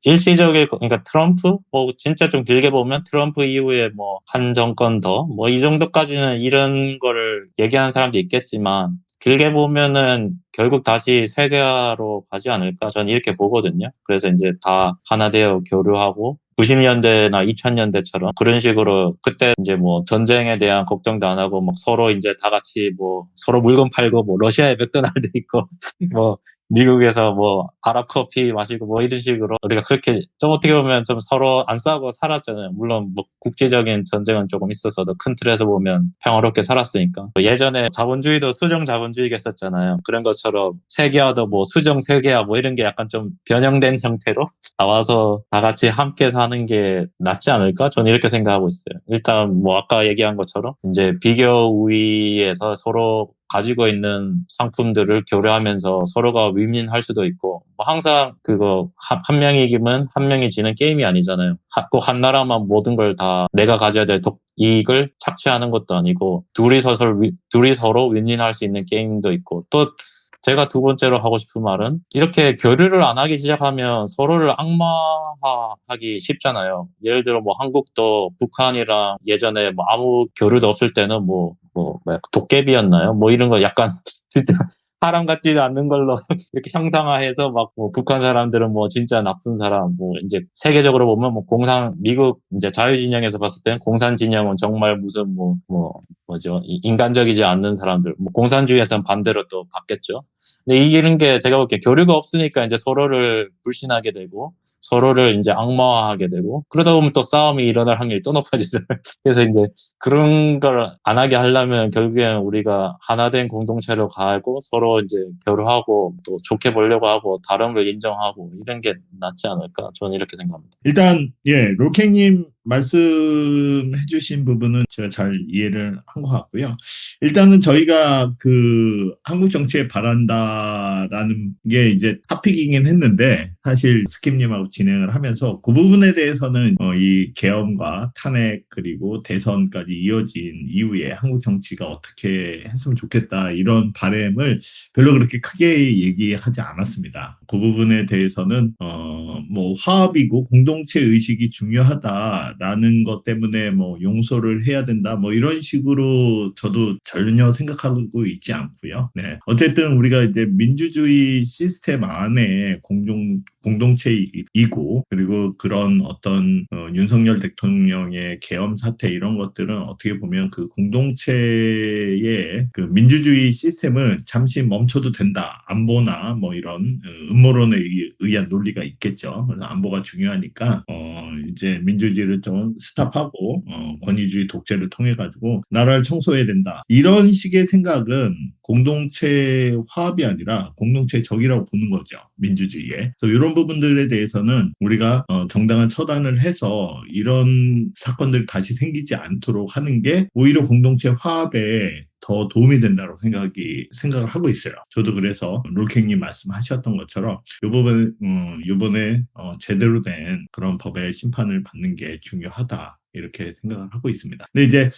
일시적일 그러니까 트럼프 뭐 진짜 좀 길게 보면 트럼프 이후에 뭐 한 정권 더 뭐 이 정도까지는 이런 거를 얘기하는 사람도 있겠지만 길게 보면은 결국 다시 세계화로 가지 않을까 저는 이렇게 보거든요. 그래서 이제 다 하나 되어 교류하고 90년대나 2000년대처럼 그런 식으로 그때 이제 뭐 전쟁에 대한 걱정도 안 하고 막 서로 이제 다 같이 뭐 서로 물건 팔고 뭐 러시아에 맥도날드 있고 뭐 미국에서 뭐 아랍 커피 마시고 뭐 이런 식으로 우리가 그렇게 좀 어떻게 보면 좀 서로 안 싸우고 살았잖아요. 물론 뭐 국제적인 전쟁은 조금 있었어도 큰 틀에서 보면 평화롭게 살았으니까. 예전에 자본주의도 수정 자본주의가 있었잖아요. 그런 것처럼 세계화도 뭐 수정 세계화 뭐 이런 게 약간 좀 변형된 형태로 나와서 다 같이 함께 사는 게 낫지 않을까? 저는 이렇게 생각하고 있어요. 일단 뭐 아까 얘기한 것처럼 이제 비교 우위에서 서로 가지고 있는 상품들을 교류하면서 서로가 윈윈할 수도 있고 뭐 항상 그거 한 명이 이기면 한 명이 지는 게임이 아니잖아요. 꼭 한 나라만 모든 걸 다 내가 가져야 될 이익을 착취하는 것도 아니고 둘이 서로 윈윈할 수 있는 게임도 있고 또 제가 두 번째로 하고 싶은 말은 이렇게 교류를 안 하기 시작하면 서로를 악마화하기 쉽잖아요. 예를 들어 뭐 한국도 북한이랑 예전에 뭐 아무 교류도 없을 때는 뭐야 도깨비였나요? 뭐 이런 거 약간 진짜 사람 같지도 않는 걸로 이렇게 형상화해서 막 뭐 북한 사람들은 뭐 진짜 나쁜 사람 뭐 이제 세계적으로 보면 뭐 미국 이제 자유진영에서 봤을 때는 공산진영은 정말 무슨 뭐죠 인간적이지 않는 사람들 뭐 공산주의에서는 반대로 또 받겠죠. 근데 이런 게 제가 볼 때 교류가 없으니까 이제 서로를 불신하게 되고 서로를 이제 악마화하게 되고 그러다 보면 또 싸움이 일어날 확률이 또 높아지잖아요. 그래서 이제 그런 걸 안 하게 하려면 결국엔 우리가 하나된 공동체로 가고 서로 이제 교류하고 또 좋게 보려고 하고 다름을 인정하고 이런 게 낫지 않을까 저는 이렇게 생각합니다.
일단 롤케이님 말씀해주신 부분은 제가 잘 이해를 한 것 같고요. 일단은 저희가 그 한국 정치에 바란다라는 게 이제 토픽이긴 했는데 사실 스킵님하고 진행을 하면서 그 부분에 대해서는 이 계엄과 탄핵 그리고 대선까지 이어진 이후에 한국 정치가 어떻게 했으면 좋겠다 이런 바람을 별로 그렇게 크게 얘기하지 않았습니다. 그 부분에 대해서는 뭐 화합이고 공동체 의식이 중요하다라는 것 때문에 뭐 용서를 해야 된다 뭐 이런 식으로 저도 전혀 생각하고 있지 않고요. 네. 어쨌든 우리가 이제 민주주의 시스템 안에 공동체이고 그리고 그런 어떤 윤석열 대통령의 계엄 사태 이런 것들은 어떻게 보면 그 공동체의 그 민주주의 시스템을 잠시 멈춰도 된다. 안보나 뭐 이런 음모론에 의한 논리가 있겠죠. 그래서 안보가 중요하니까 이제 민주주의를 좀 스탑하고 권위주의 독재를 통해 가지고 나라를 청소해야 된다. 이런 식의 생각은 공동체 화합이 아니라 공동체 적이라고 보는 거죠. 민주주의에. 그래서 이런 부분들에 대해서는 우리가 정당한 처단을 해서 이런 사건들 다시 생기지 않도록 하는 게 오히려 공동체 화합에 더 도움이 된다고 생각을 하고 있어요. 저도 그래서 롤케이님 말씀하셨던 것처럼 요번에 제대로 된 그런 법의 심판을 받는 게 중요하다. 이렇게 생각을 하고 있습니다. 근데 이제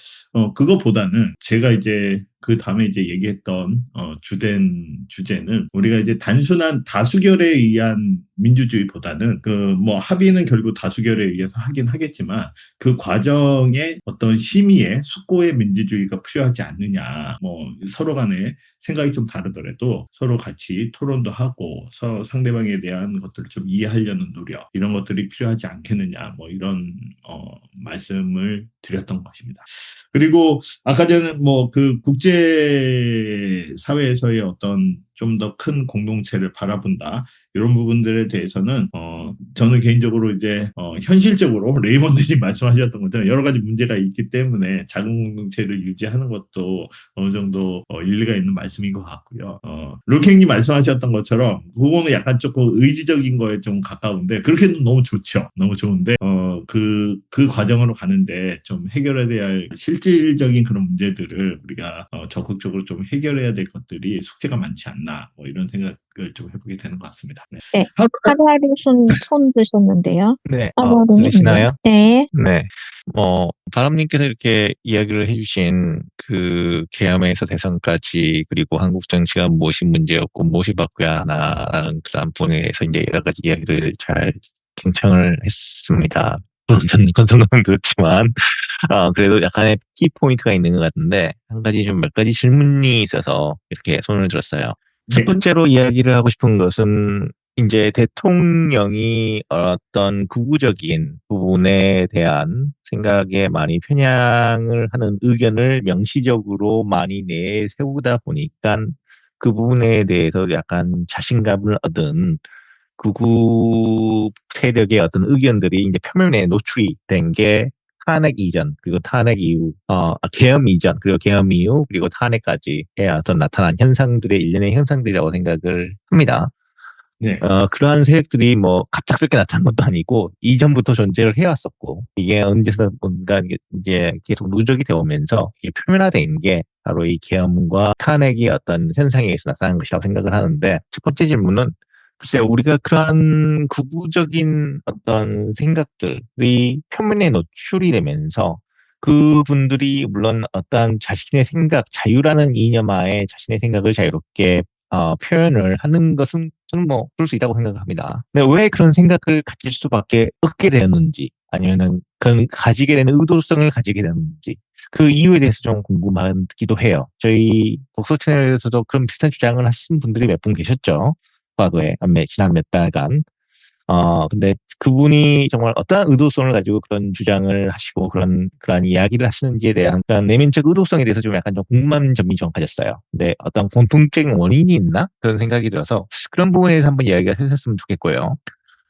그것보다는 제가 이제 그 다음에 이제 얘기했던 주된 주제는 우리가 이제 단순한 다수결에 의한 민주주의보다는 그 뭐 합의는 결국 다수결에 의해서 하긴 하겠지만 그 과정에 어떤 심의의 숙고의 민주주의가 필요하지 않느냐. 뭐 서로 간에 생각이 좀 다르더라도 서로 같이 토론도 하고 서로 상대방에 대한 것들을 좀 이해하려는 노력 이런 것들이 필요하지 않겠느냐. 뭐 이런 말씀을 드렸던 것입니다. 그리고 아까 전에 뭐 그 국제 사회에서의 어떤 좀 더 큰 공동체를 바라본다. 이런 부분들에 대해서는 저는 개인적으로 이제 현실적으로 레이먼드님 말씀하셨던 것처럼 여러 가지 문제가 있기 때문에 작은 공동체를 유지하는 것도 어느 정도 일리가 있는 말씀인 것 같고요. 롤킹님 말씀하셨던 것처럼 그거는 약간 조금 의지적인 거에 좀 가까운데 그렇게도 너무 좋죠. 너무 좋은데 그 과정으로 가는데 좀 해결해야 할 실질적인 그런 문제들을 우리가 적극적으로 좀 해결해야 될 것들이 숙제가 많지 않나 뭐 이런 생각을 좀 해보게 되는 것 같습니다. 네.
네. 하루하루 손 드셨는데요.
네,
하루하루는
들리시나요?
네.
네. 바람님께서 이렇게 이야기를 해주신 그 계엄에서 대선까지 그리고 한국 정치가 무엇이 문제였고 무엇이 바뀌어야 하나라는 그런 부분에서 이제 여러 가지 이야기를 잘 경청을 했습니다. 물론 저는 건성은 그렇지만 그래도 약간의 키포인트가 있는 것 같은데 한 가지 좀 몇 가지 질문이 있어서 이렇게 손을 들었어요. 첫
네.
번째로 이야기를 하고 싶은 것은 이제 대통령이 어떤 극우적인 부분에 대한 생각에 많이 편향을 하는 의견을 명시적으로 많이 내세우다 보니까 그 부분에 대해서 약간 자신감을 얻은 극우 세력의 어떤 의견들이 이제 표면에 노출이 된 게 탄핵 이전 그리고 탄핵 이후, 계엄 이전 그리고 계엄 이후 그리고 탄핵까지의 어떤 나타난 현상들의 일련의 현상들이라고 생각을 합니다.
네.
그러한 세력들이 뭐 갑작스럽게 나타난 것도 아니고 이전부터 존재를 해왔었고 이게 언제서 뭔가 이제 계속 누적이 되어 오면서 이게 표면화된 게 바로 이 계엄과 탄핵의 어떤 현상에 의해서 나타난 것이라고 생각을 하는데 첫 번째 질문은 글쎄요 우리가 그러한 극우적인 어떤 생각들이 표면에 노출이 되면서 그분들이 물론 어떤 자신의 생각, 자유라는 이념하에 자신의 생각을 자유롭게 표현을 하는 것은 저는 뭐 그럴 수 있다고 생각을 합니다. 근데 왜 그런 생각을 가질 수밖에 없게 되었는지 아니면은 그런 가지게 되는 의도성을 가지게 되는지 그 이유에 대해서 좀 궁금하기도 해요. 저희 독서 채널에서도 그런 비슷한 주장을 하신 분들이 몇 분 계셨죠. 과거에 지난 몇 달간. 근데 그분이 정말 어떠한 의도성을 가지고 그런 주장을 하시고 그러한 이야기를 하시는지에 대한 그런 내면적 의도성에 대해서 좀 약간 좀 궁금한 점이 좀 가졌어요. 근데 어떤 공통적인 원인이 있나? 그런 생각이 들어서 그런 부분에 대해서 한번 이야기가 했었으면 좋겠고요.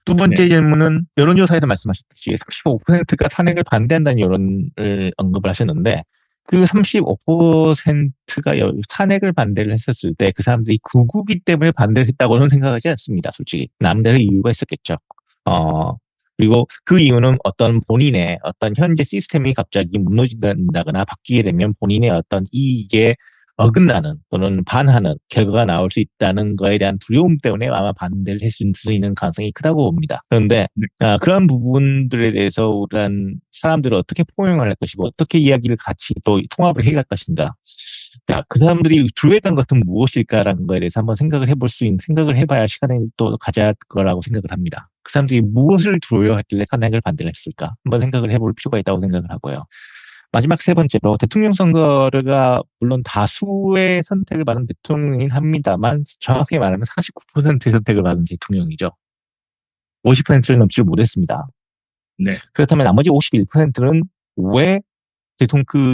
두 번째
네.
질문은 여론조사에서 말씀하셨듯이 35%가 탄핵을 반대한다는 여론을 언급을 하셨는데 그 35%가 탄핵을 반대를 했었을 때 그 사람들이 극우기 때문에 반대를 했다고는 생각하지 않습니다. 솔직히 남들의 이유가 있었겠죠. 그리고 그 이유는 어떤 본인의 어떤 현재 시스템이 갑자기 무너진다거나 바뀌게 되면 본인의 어떤 이익에 어긋나는 또는 반하는 결과가 나올 수 있다는 거에 대한 두려움 때문에 아마 반대를 했을 수 있는 가능성이 크다고 봅니다. 그런데 그런 부분들에 대해서 우리는 사람들을 어떻게 포용을 할 것이고 어떻게 이야기를 같이 또 통합을 해갈 것인가. 자, 그 사람들이 주요했던 것은 무엇일까라는 거에 대해서 한번 생각을 해봐야 시간을 또 가져야 할 거라고 생각을 합니다. 그 사람들이 무엇을 두려워했길래 탄핵을 반대를 했을까? 한번 생각을 해볼 필요가 있다고 생각을 하고요. 마지막 세 번째로 대통령 선거가 물론 다수의 선택을 받은 대통령이긴 합니다만 정확히 말하면 49%의 선택을 받은 대통령이죠. 50%를 넘지 못했습니다.
네.
그렇다면 나머지 51%는 왜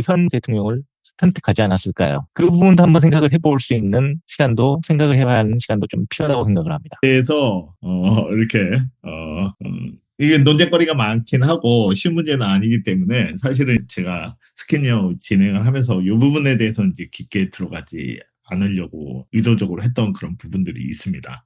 현 대통령을 선택하지 않았을까요? 그 부분도 한번 생각을 해볼 수 있는 시간도 생각을 해봐야 하는 시간도 좀 필요하다고 생각을 합니다.
그래서 이렇게 이게 논쟁거리가 많긴 하고 쉬운 문제는 아니기 때문에 사실은 제가 스킵력 진행을 하면서 이 부분에 대해서는 이제 깊게 들어가지 않으려고 의도적으로 했던 그런 부분들이 있습니다.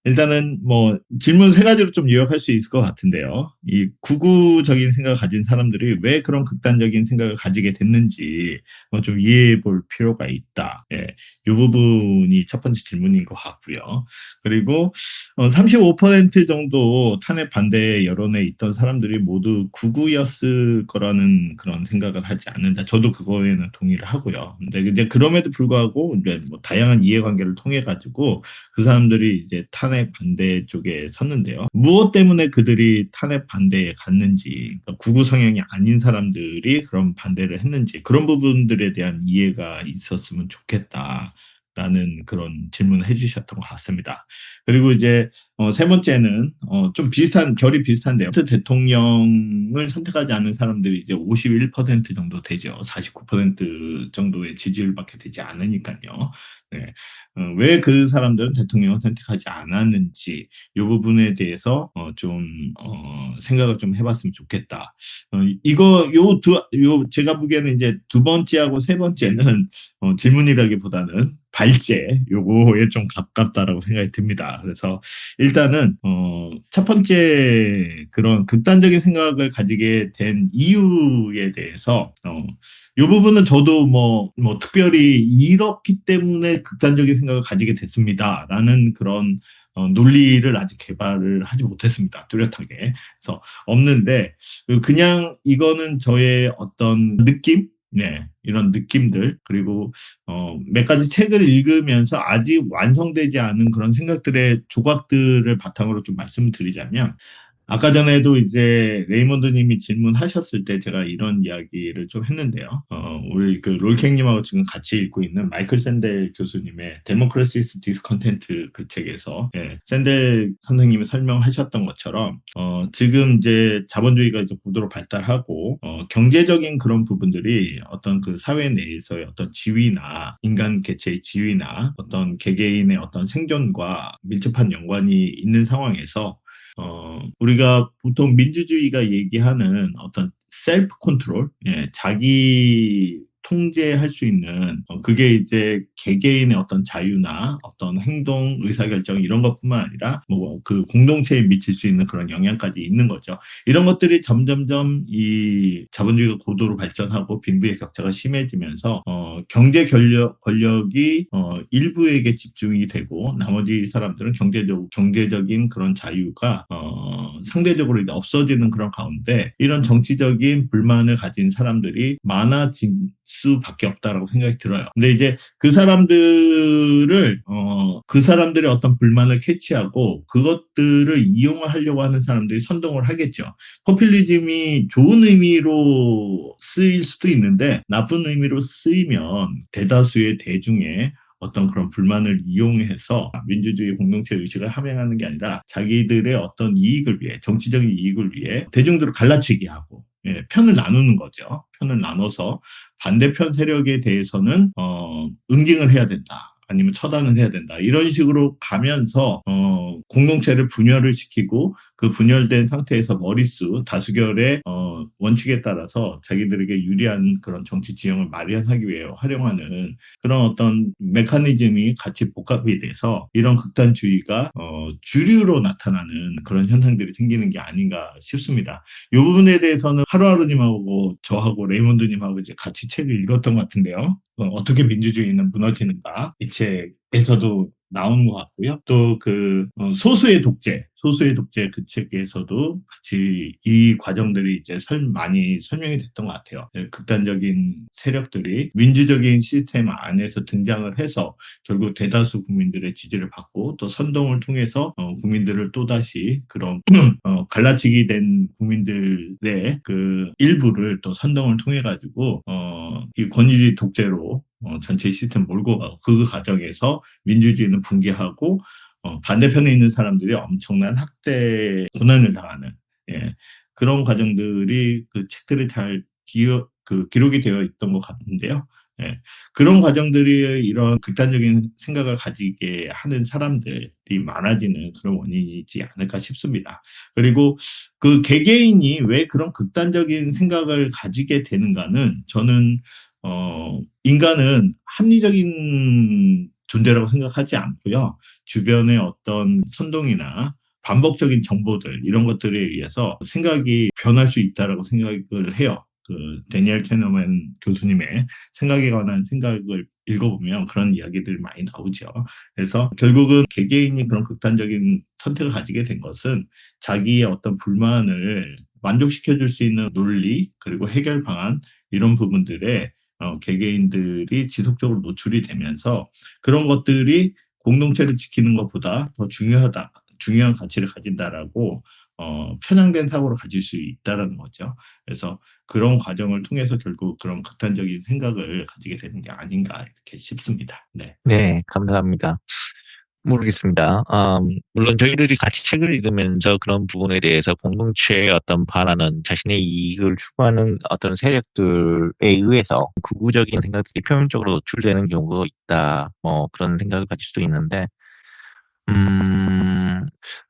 일단은 뭐 질문 세 가지로 좀 요약할 수 있을 것 같은데요. 이 극우적인 생각을 가진 사람들이 왜 그런 극단적인 생각을 가지게 됐는지 좀 이해해 볼 필요가 있다. 예, 이 부분이 첫 번째 질문인 것 같고요. 그리고 35% 정도 탄핵 반대 여론에 있던 사람들이 모두 극우였을 거라는 그런 생각을 하지 않는다. 저도 그거에는 동의를 하고요. 근데 이제 그럼에도 불구하고 이제 뭐 다양한 이해관계를 통해 가지고 그 사람들이 이제 탄핵 반대 쪽에 섰는데요. 무엇 때문에 그들이 탄핵 반대에 갔는지, 그러니까 극우 성향이 아닌 사람들이 그런 반대를 했는지 그런 부분들에 대한 이해가 있었으면 좋겠다라는 라는 그런 질문을 해주셨던 것 같습니다. 그리고 이제 세 번째는 좀 결이 비슷한데요. 트럼프 대통령을 선택하지 않는 사람들이 이제 51% 정도 되죠. 49% 정도의 지지율밖에 되지 않으니까요. 네. 왜 그 사람들은 대통령을 선택하지 않았는지 이 부분에 대해서 좀 생각을 좀 해봤으면 좋겠다. 제가 보기에는 이제 두 번째하고 세 번째는 질문이라기보다는 발제 요거에 좀 가깝다라고 생각이 듭니다. 그래서 일단은 첫 번째 그런 극단적인 생각을 가지게 된 이유에 대해서 이 부분은 저도 뭐 특별히 이렇기 때문에 극단적인 생각을 가지게 됐습니다라는 그런 논리를 아직 개발을 하지 못했습니다. 뚜렷하게. 그래서 없는데 그냥 이거는 저의 어떤 느낌? 네, 이런 느낌들 그리고 몇 가지 책을 읽으면서 아직 완성되지 않은 그런 생각들의 조각들을 바탕으로 좀 말씀을 드리자면 아까 전에도 이제 레이먼드님이 질문하셨을 때 제가 이런 이야기를 좀 했는데요. 우리 그 롤캥님하고 지금 같이 읽고 있는 마이클 샌델 교수님의 데모크라시스 디스컨텐트 그 책에서 샌델 선생님이 설명하셨던 것처럼 지금 이제 자본주의가 이제 고도로 발달하고 경제적인 그런 부분들이 어떤 그 사회 내에서의 어떤 지위나 인간 개체의 지위나 어떤 개개인의 어떤 생존과 밀접한 연관이 있는 상황에서 우리가 보통 민주주의가 얘기하는 어떤 셀프 컨트롤, 자기 통제할 수 있는 그게 이제 개개인의 어떤 자유나 어떤 행동, 의사결정 이런 것뿐만 아니라 뭐 그 공동체에 미칠 수 있는 그런 영향까지 있는 거죠. 이런 것들이 점점점 이 자본주의가 고도로 발전하고 빈부의 격차가 심해지면서 경제 권력이 일부에게 집중이 되고 나머지 사람들은 경제적인 그런 자유가 상대적으로 이제 없어지는 그런 가운데 이런 정치적인 불만을 가진 사람들이 많아진 수밖에 없다라고 생각이 들어요. 근데 이제 그 사람들의 어떤 불만을 캐치하고 그것들을 이용하려고 하는 사람들이 선동을 하겠죠. 포퓰리즘이 좋은 의미로 쓰일 수도 있는데 나쁜 의미로 쓰이면 대다수의 대중의 어떤 그런 불만을 이용해서 민주주의 공동체 의식을 함양하는 게 아니라 자기들의 어떤 이익을 위해 정치적인 이익을 위해 대중들을 갈라치기 하고 편을 나누는 거죠. 편을 나눠서 반대편 세력에 대해서는 응징을 해야 된다. 아니면 처단을 해야 된다. 이런 식으로 가면서 공동체를 분열을 시키고 그 분열된 상태에서 머릿수 다수결의 원칙에 따라서 자기들에게 유리한 그런 정치 지형을 마련하기 위해 활용하는 그런 어떤 메커니즘이 같이 복합이 돼서 이런 극단주의가 주류로 나타나는 그런 현상들이 생기는 게 아닌가 싶습니다. 이 부분에 대해서는 하루하루님하고 저하고 레이몬드님하고 이제 같이 책을 읽었던 것 같은데요. 어떻게 민주주의는 무너지는가 이 책에서도 나오는 것 같고요. 또 그 소수의 독재 그 책에서도 같이 이 과정들이 이제 많이 설명이 됐던 것 같아요. 극단적인 세력들이 민주적인 시스템 안에서 등장을 해서 결국 대다수 국민들의 지지를 받고 또 선동을 통해서 국민들을 또다시 그런 갈라치기 된 국민들의 그 일부를 또 선동을 통해 가지고 이 권위주의 독재로 전체 시스템 몰고 가고 그 과정에서 민주주의는 붕괴하고 반대편에 있는 사람들이 엄청난 학대 고난을 당하는 그런 과정들이 그 책들이 잘 기록이 되어 있던 것 같은데요. 그런 과정들이 이런 극단적인 생각을 가지게 하는 사람들이 많아지는 그런 원인이지 않을까 싶습니다. 그리고 그 개개인이 왜 그런 극단적인 생각을 가지게 되는가는 저는 인간은 합리적인 존재라고 생각하지 않고요. 주변의 어떤 선동이나 반복적인 정보들 이런 것들에 의해서 생각이 변할 수 있다라고 생각을 해요. 그 데니얼 캐너먼 교수님의 생각에 관한 생각을 읽어보면 그런 이야기들이 많이 나오죠. 그래서 결국은 개개인이 그런 극단적인 선택을 가지게 된 것은 자기의 어떤 불만을 만족시켜줄 수 있는 논리 그리고 해결 방안 이런 부분들에 개개인들이 지속적으로 노출이 되면서 그런 것들이 공동체를 지키는 것보다 더 중요한 가치를 가진다라고 편향된 사고를 가질 수 있다는 거죠. 그래서 그런 과정을 통해서 결국 그런 극단적인 생각을 가지게 되는 게 아닌가 이렇게 싶습니다. 네.
네, 감사합니다. 모르겠습니다. 물론 저희들이 같이 책을 읽으면서 그런 부분에 대해서 공동체의 어떤 바라는 자신의 이익을 추구하는 어떤 세력들에 의해서 극우적인 생각들이 표면적으로 노출되는 경우가 있다. 뭐 그런 생각을 가질 수도 있는데,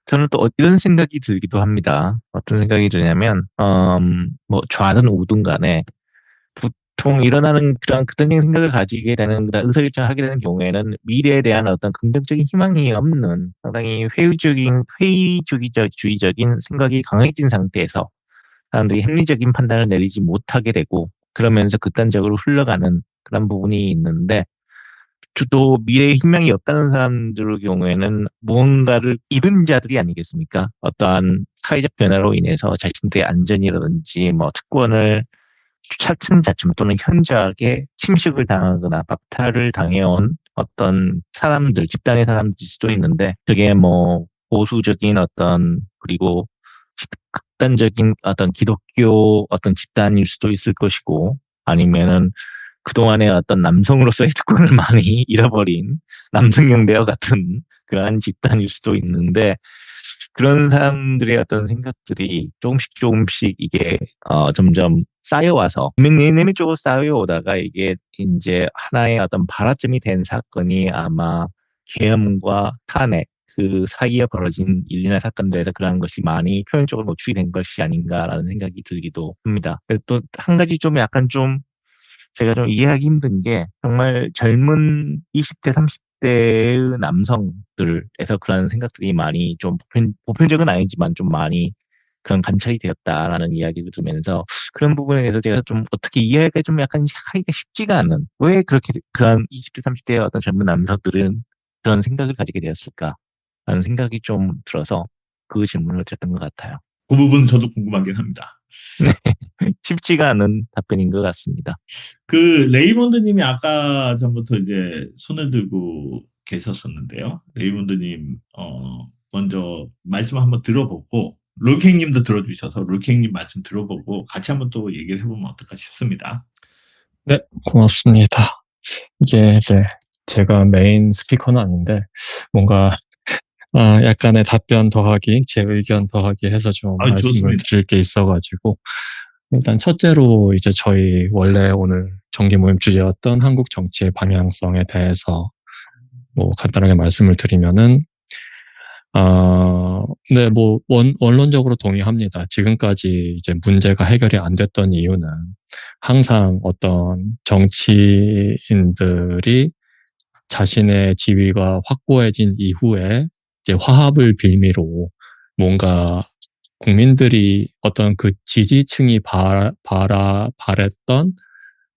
저는 또 이런 생각이 들기도 합니다. 어떤 생각이 드냐면, 뭐 좌든 우든 간에 보통 일어나는 그런 극단적인 생각을 가지게 되는 그런 의사결정을 하게 되는 경우에는 미래에 대한 어떤 긍정적인 희망이 없는 상당히 회의주의적인 생각이 강해진 상태에서 사람들이 합리적인 판단을 내리지 못하게 되고 그러면서 극단적으로 흘러가는 그런 부분이 있는데 또 미래에 희망이 없다는 사람들의 경우에는 무언가를 잃은 자들이 아니겠습니까? 어떠한 사회적 변화로 인해서 자신들의 안전이라든지 뭐 특권을 차츰차츰 또는 현저하게 침식을 당하거나 박탈을 당해온 어떤 사람들, 집단의 사람들일 수도 있는데 그게 뭐 보수적인 어떤 그리고 극단적인 어떤 기독교 어떤 집단일 수도 있을 것이고 아니면은 그동안의 어떤 남성으로서의 특권을 많이 잃어버린 남성영대와 같은 그러한 집단일 수도 있는데 그런 사람들의 어떤 생각들이 조금씩 이게 점점 쌓여와서 내면적으로 쌓여오다가 이게 이제 하나의 어떤 발화점이 된 사건이 아마 계엄과 탄핵 그 사이에 벌어진 일련의 사건들에서 그러한 것이 많이 표면적으로 노출이 된 것이 아닌가라는 생각이 들기도 합니다. 또 한 가지 좀 약간 좀 제가 좀 이해하기 힘든 게 정말 젊은 20대, 30대의 남성들에서 그런 생각들이 많이 좀 보편적은 아니지만 좀 많이 그런 관찰이 되었다라는 이야기를 들으면서 그런 부분에 대해서 제가 좀 어떻게 이해하기가 좀 약간 하기가 쉽지가 않은 왜 그렇게 그런 20대, 30대의 어떤 젊은 남성들은 그런 생각을 가지게 되었을까 라는 생각이 좀 들어서 그 질문을 드렸던 것 같아요.
그 부분 저도 궁금하긴 합니다.
쉽지가 않은 답변인 것 같습니다.
그 레이먼드님이 아까 전부터 이제 손을 들고 계셨었는데요. 레이먼드님 먼저 말씀 한번 들어보고 롤케이님도 들어주셔서 롤케이님 말씀 들어보고 같이 한번 또 얘기를 해보면 어떨까 싶습니다.
네, 고맙습니다. 이게 이제 제가 메인 스피커는 아닌데 뭔가 약간의 답변 더하기, 제 의견 더하기 해서 좀 말씀을
좋습니다.
드릴 게 있어가지고 일단 첫째로 이제 저희 원래 오늘 정기 모임 주제였던 한국 정치의 방향성에 대해서 뭐 간단하게 말씀을 드리면은 네, 뭐 원론적으로 동의합니다. 지금까지 이제 문제가 해결이 안 됐던 이유는 항상 어떤 정치인들이 자신의 지위가 확고해진 이후에 이제 화합을 빌미로 뭔가 국민들이 어떤 그 지지층이 바랬던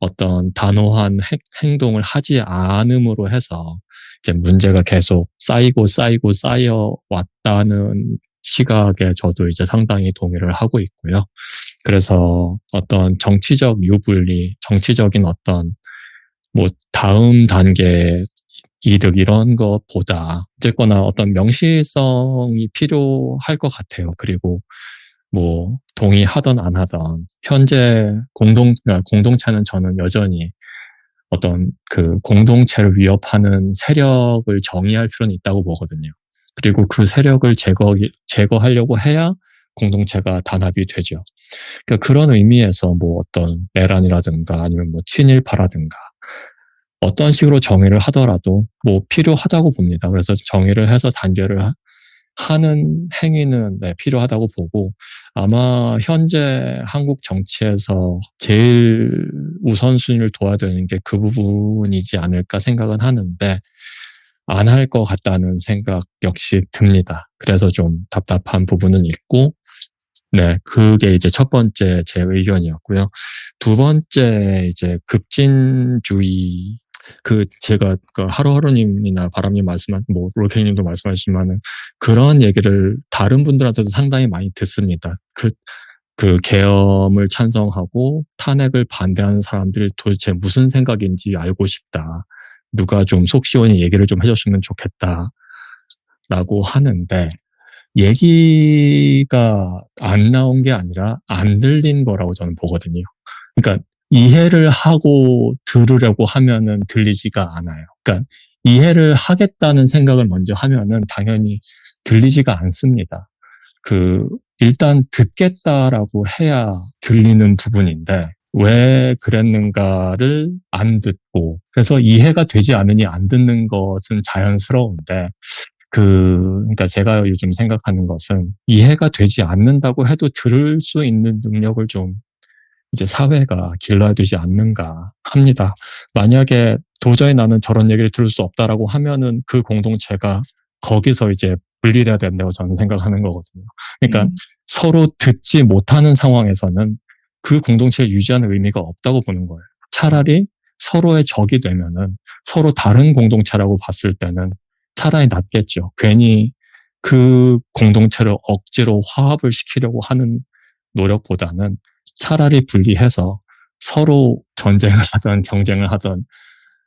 어떤 단호한 행동을 하지 않음으로 해서 이제 문제가 계속 쌓이고 쌓여왔다는 시각에 저도 이제 상당히 동의를 하고 있고요. 그래서 어떤 정치적 유불리, 정치적인 어떤 뭐 다음 단계 이득 이런 것보다 어쨌거나 어떤 명시성이 필요할 것 같아요. 그리고 뭐 동의하던 안 하던 현재 공동체는 저는 여전히 어떤 그 공동체를 위협하는 세력을 정의할 필요는 있다고 보거든요. 그리고 그 세력을 제거하려고 해야 공동체가 단합이 되죠. 그러니까 그런 의미에서 뭐 어떤 내란이라든가 아니면 뭐 친일파라든가 어떤 식으로 정의를 하더라도 뭐 필요하다고 봅니다. 그래서 정의를 해서 단결을 하는 행위는 네, 필요하다고 보고 아마 현재 한국 정치에서 제일 우선순위를 둬야 되는 게 그 부분이지 않을까 생각은 하는데 안 할 것 같다는 생각 역시 듭니다. 그래서 좀 답답한 부분은 있고 네, 그게 이제 첫 번째 제 의견이었고요. 두 번째 이제 급진주의 제가 하루하루님이나 바람님 뭐 롤케이님도 말씀하시지만은 그런 얘기를 다른 분들한테도 상당히 많이 듣습니다. 그 계엄을 찬성하고 탄핵을 반대하는 사람들이 도대체 무슨 생각인지 알고 싶다. 누가 좀 속 시원히 얘기를 좀 해줬으면 좋겠다라고 하는데 얘기가 안 나온 게 아니라 안 들린 거라고 저는 보거든요. 그러니까 이해를 하고 들으려고 하면은 들리지가 않아요. 그러니까 이해를 하겠다는 생각을 먼저 하면은 당연히 들리지가 않습니다. 일단 듣겠다라고 해야 들리는 부분인데, 왜 그랬는가를 안 듣고, 그래서 이해가 되지 않으니 안 듣는 것은 자연스러운데, 그러니까 제가 요즘 생각하는 것은 이해가 되지 않는다고 해도 들을 수 있는 능력을 좀 이제 사회가 길러야 되지 않는가 합니다. 만약에 도저히 나는 저런 얘기를 들을 수 없다라고 하면은 그 공동체가 거기서 이제 분리돼야 된다고 저는 생각하는 거거든요. 그러니까 서로 듣지 못하는 상황에서는 그 공동체를 유지하는 의미가 없다고 보는 거예요. 차라리 서로의 적이 되면은 서로 다른 공동체라고 봤을 때는 차라리 낫겠죠. 괜히 그 공동체를 억지로 화합을 시키려고 하는 노력보다는 차라리 분리해서 서로 전쟁을 하든 경쟁을 하든,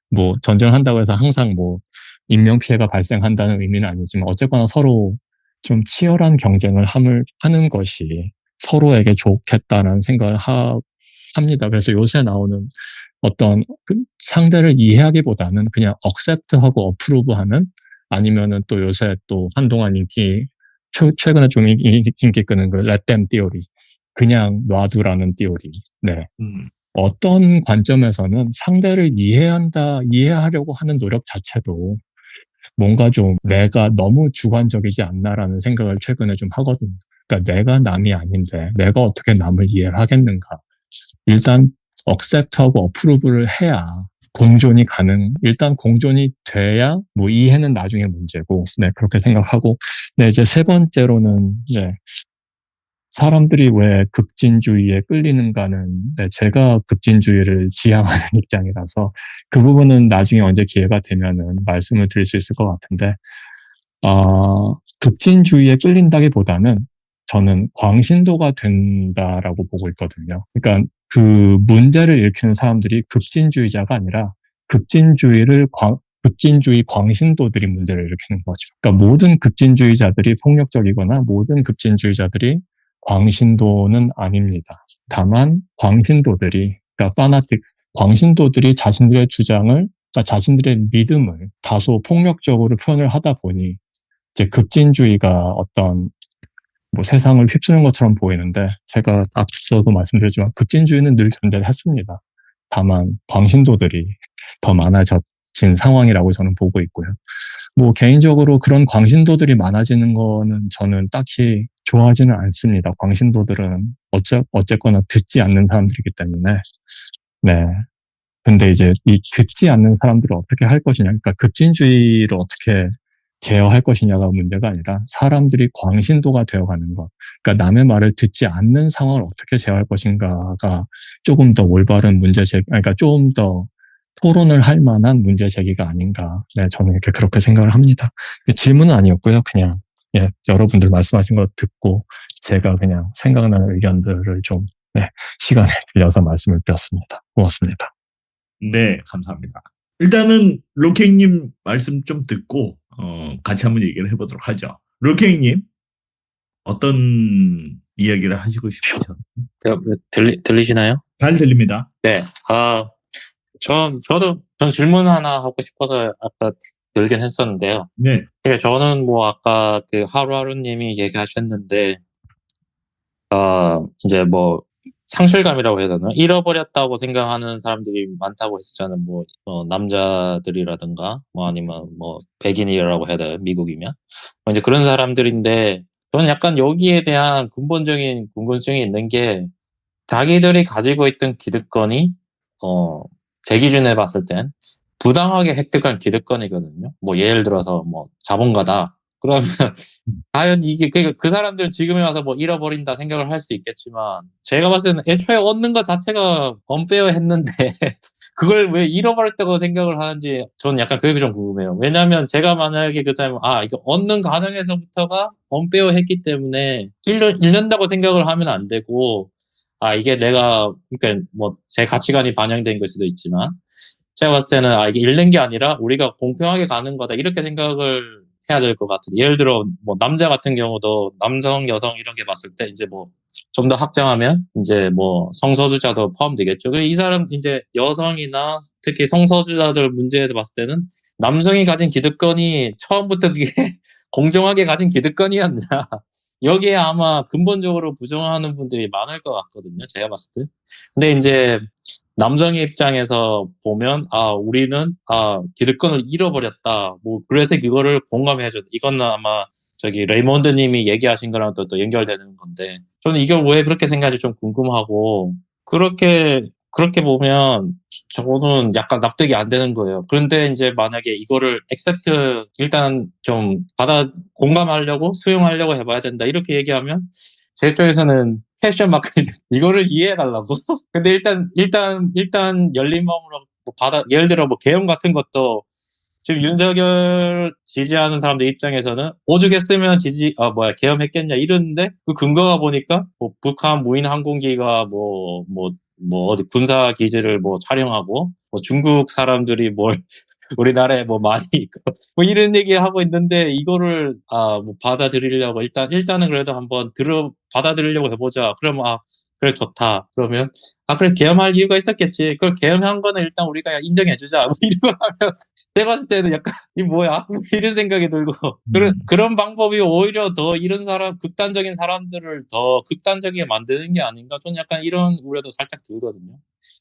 뭐 전쟁을 한다고 해서 항상 뭐 인명피해가 발생한다는 의미는 아니지만 어쨌거나 서로 좀 치열한 경쟁을 하는 것이 서로에게 좋겠다는 생각을 합니다. 그래서 요새 나오는 어떤 상대를 이해하기보다는 그냥 accept하고 approve하는, 아니면은 또 요새 또 한동안 최근에 좀 인기 끄는 그 let them theory, 그냥 놔두라는 띠오리. 네. 어떤 관점에서는 상대를 이해하려고 하는 노력 자체도 뭔가 좀 내가 너무 주관적이지 않나라는 생각을 최근에 좀 하거든요. 그러니까 내가 남이 아닌데 내가 어떻게 남을 이해하겠는가. 일단 accept하고 approve를 해야 일단 공존이 돼야 뭐 이해는 나중에 문제고, 네, 그렇게 생각하고, 네, 이제 세 번째로는, 네, 사람들이 왜 급진주의에 끌리는가는, 네, 제가 급진주의를 지향하는 입장이라서 그 부분은 나중에 언제 기회가 되면은 말씀을 드릴 수 있을 것 같은데, 급진주의에 끌린다기보다는 저는 광신도가 된다라고 보고 있거든요. 그러니까 그 문제를 일으키는 사람들이 급진주의자가 아니라 급진주의 광신도들이 문제를 일으키는 거죠. 그러니까 모든 급진주의자들이 폭력적이거나 모든 급진주의자들이 광신도는 아닙니다. 다만 광신도들이, 그러니까 광신도들이 자신들의 주장을, 그러니까 자신들의 믿음을 다소 폭력적으로 표현을 하다 보니 이제 급진주의가 어떤 뭐 세상을 휩쓰는 것처럼 보이는데, 제가 앞서도 말씀드렸지만 급진주의는 늘 존재를 했습니다. 다만 광신도들이 더 많아진 상황이라고 저는 보고 있고요. 뭐 개인적으로 그런 광신도들이 많아지는 거는 저는 딱히 좋아하지는 않습니다. 광신도들은 어쨌거나 듣지 않는 사람들이기 때문에. 네. 근데 이제 이 듣지 않는 사람들을 어떻게 할 것이냐, 그러니까 급진주의를 어떻게 제어할 것이냐가 문제가 아니라 사람들이 광신도가 되어가는 것, 그러니까 남의 말을 듣지 않는 상황을 어떻게 제어할 것인가가 조금 더 올바른 그러니까 좀 더 토론을 할 만한 문제 제기가 아닌가. 네, 저는 이렇게 그렇게 생각을 합니다. 질문은 아니었고요. 그냥, 예, 여러분들 말씀하신 거 듣고 제가 그냥 생각나는 의견들을 좀, 네, 시간을 빌려서 말씀을 드렸습니다. 고맙습니다.
네, 감사합니다. 일단은 로케이님 말씀 좀 듣고 같이 한번 얘기를 해보도록 하죠. 로케이님, 어떤 이야기를 하시고 싶으세요?
들리시나요?
잘 들립니다.
네. 저도 질문 하나 하고 싶어서 아까 들긴 했었는데요.
네.
저는 뭐 아까 그 하루하루님이 얘기하셨는데, 이제 뭐 상실감이라고 해야 되나? 잃어버렸다고 생각하는 사람들이 많다고 했었잖아요. 뭐, 남자들이라든가, 뭐 아니면 뭐 백인이라고 해야 돼요. 미국이면. 이제 그런 사람들인데, 저는 약간 여기에 대한 근본적인 궁금증이 있는 게, 자기들이 가지고 있던 기득권이, 제 기준에 봤을 땐 부당하게 획득한 기득권이거든요. 뭐 예를 들어서 뭐 자본가다. 그러면 과연 이게 그 사람들은 지금에 와서 뭐 잃어버린다 생각을 할 수 있겠지만, 제가 봤을 때는 애초에 얻는 것 자체가 언페어했는데 그걸 왜 잃어버렸다고 생각을 하는지 저는 약간 그게 좀 궁금해요. 왜냐하면 제가 만약에 그 사람이 이거 얻는 과정에서부터가 언페어했기 때문에 잃는다고 생각을 하면 안 되고, 이게 내가, 그러니까 뭐 제 가치관이 반영된 걸 수도 있지만, 제가 봤을 때는 이게 잃는 게 아니라 우리가 공평하게 가는 거다, 이렇게 생각을 해야 될 것 같은데, 예를 들어 뭐 남자 같은 경우도 남성, 여성 이런 게 봤을 때 이제 뭐 좀 더 확장하면 이제 뭐 성소수자도 포함되겠죠. 이 사람 이제 여성이나 특히 성소수자들 문제에서 봤을 때는 남성이 가진 기득권이 처음부터 그게 공정하게 가진 기득권이었냐. 여기에 아마 근본적으로 부정하는 분들이 많을 것 같거든요. 제가 봤을 때. 근데 이제 남성의 입장에서 보면, 우리는, 기득권을 잃어버렸다. 뭐, 그래서 그거를 공감해줘. 이건 아마 저기 레이몬드 님이 얘기하신 거랑 또 연결되는 건데, 저는 이걸 왜 그렇게 생각하지 좀 궁금하고, 그렇게 보면 저는 약간 납득이 안 되는 거예요. 그런데 이제 만약에 이거를 일단 좀 공감하려고, 수용하려고 해봐야 된다. 이렇게 얘기하면, 제 입장에서는 패션 마케팅 이거를 이해해달라고. 근데 일단 열린 마음으로 예를 들어 뭐 계엄 같은 것도 지금 윤석열 지지하는 사람들 입장에서는 오죽했으면 계엄했겠냐 이러는데 그 근거가 보니까 뭐 북한 무인 항공기가 어디 군사 기지를 뭐 촬영하고 뭐 중국 사람들이 우리나라에 뭐 많이 있고 뭐 이런 얘기 하고 있는데 이거를 뭐 받아들이려고 일단은 그래도 한번 받아들이려고 해보자. 그러면 그래 좋다. 그러면 그래 계엄할 이유가 있었겠지. 그걸 계엄한 거는 일단 우리가 인정해주자. 뭐 이런 거 하면 제가 봤을 때는 약간 이 뭐야 이런 생각이 들고 그런 방법이 오히려 더 이런 극단적인 사람들을 더 극단적이게 만드는 게 아닌가. 저는 약간 이런 우려도 살짝 들거든요.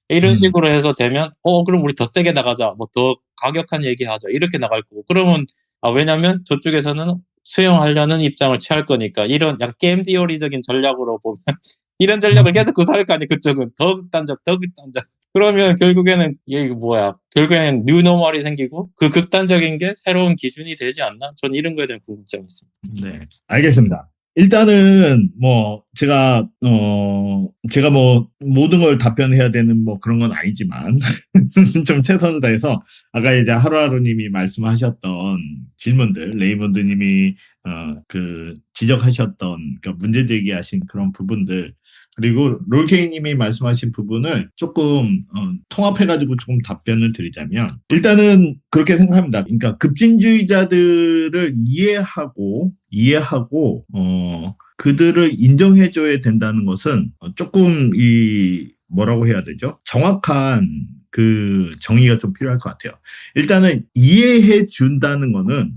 이런 식으로 해서 되면 그럼 우리 더 세게 나가자. 뭐 더 가격한 얘기하자. 이렇게 나갈 거고. 그러면 왜냐면 저쪽에서는 수용하려는 입장을 취할 거니까 이런 약간 게임 디오리적인 전략으로 보면 이런 전략을 계속 구사할 거 아니에요. 그쪽은 더 극단적. 그러면 결국에는 결국에는 뉴노멀이 생기고 그 극단적인 게 새로운 기준이 되지 않나? 저는 이런 거에 대한 궁금증이 있습니다.
네, 알겠습니다. 일단은 제가 모든 걸 답변해야 되는 그런 건 아니지만 좀 최선을 다해서 아까 이제 하루하루님이 말씀하셨던 질문들, 레이먼드님이 지적하셨던 그러니까 문제 제기하신 그런 부분들, 그리고 롤케이님이 말씀하신 부분을 조금 통합해가지고 조금 답변을 드리자면, 일단은 그렇게 생각합니다. 그러니까 급진주의자들을 이해하고 그들을 인정해줘야 된다는 것은 조금 뭐라고 해야 되죠? 정확한 그 정의가 좀 필요할 것 같아요. 일단은 이해해 준다는 거는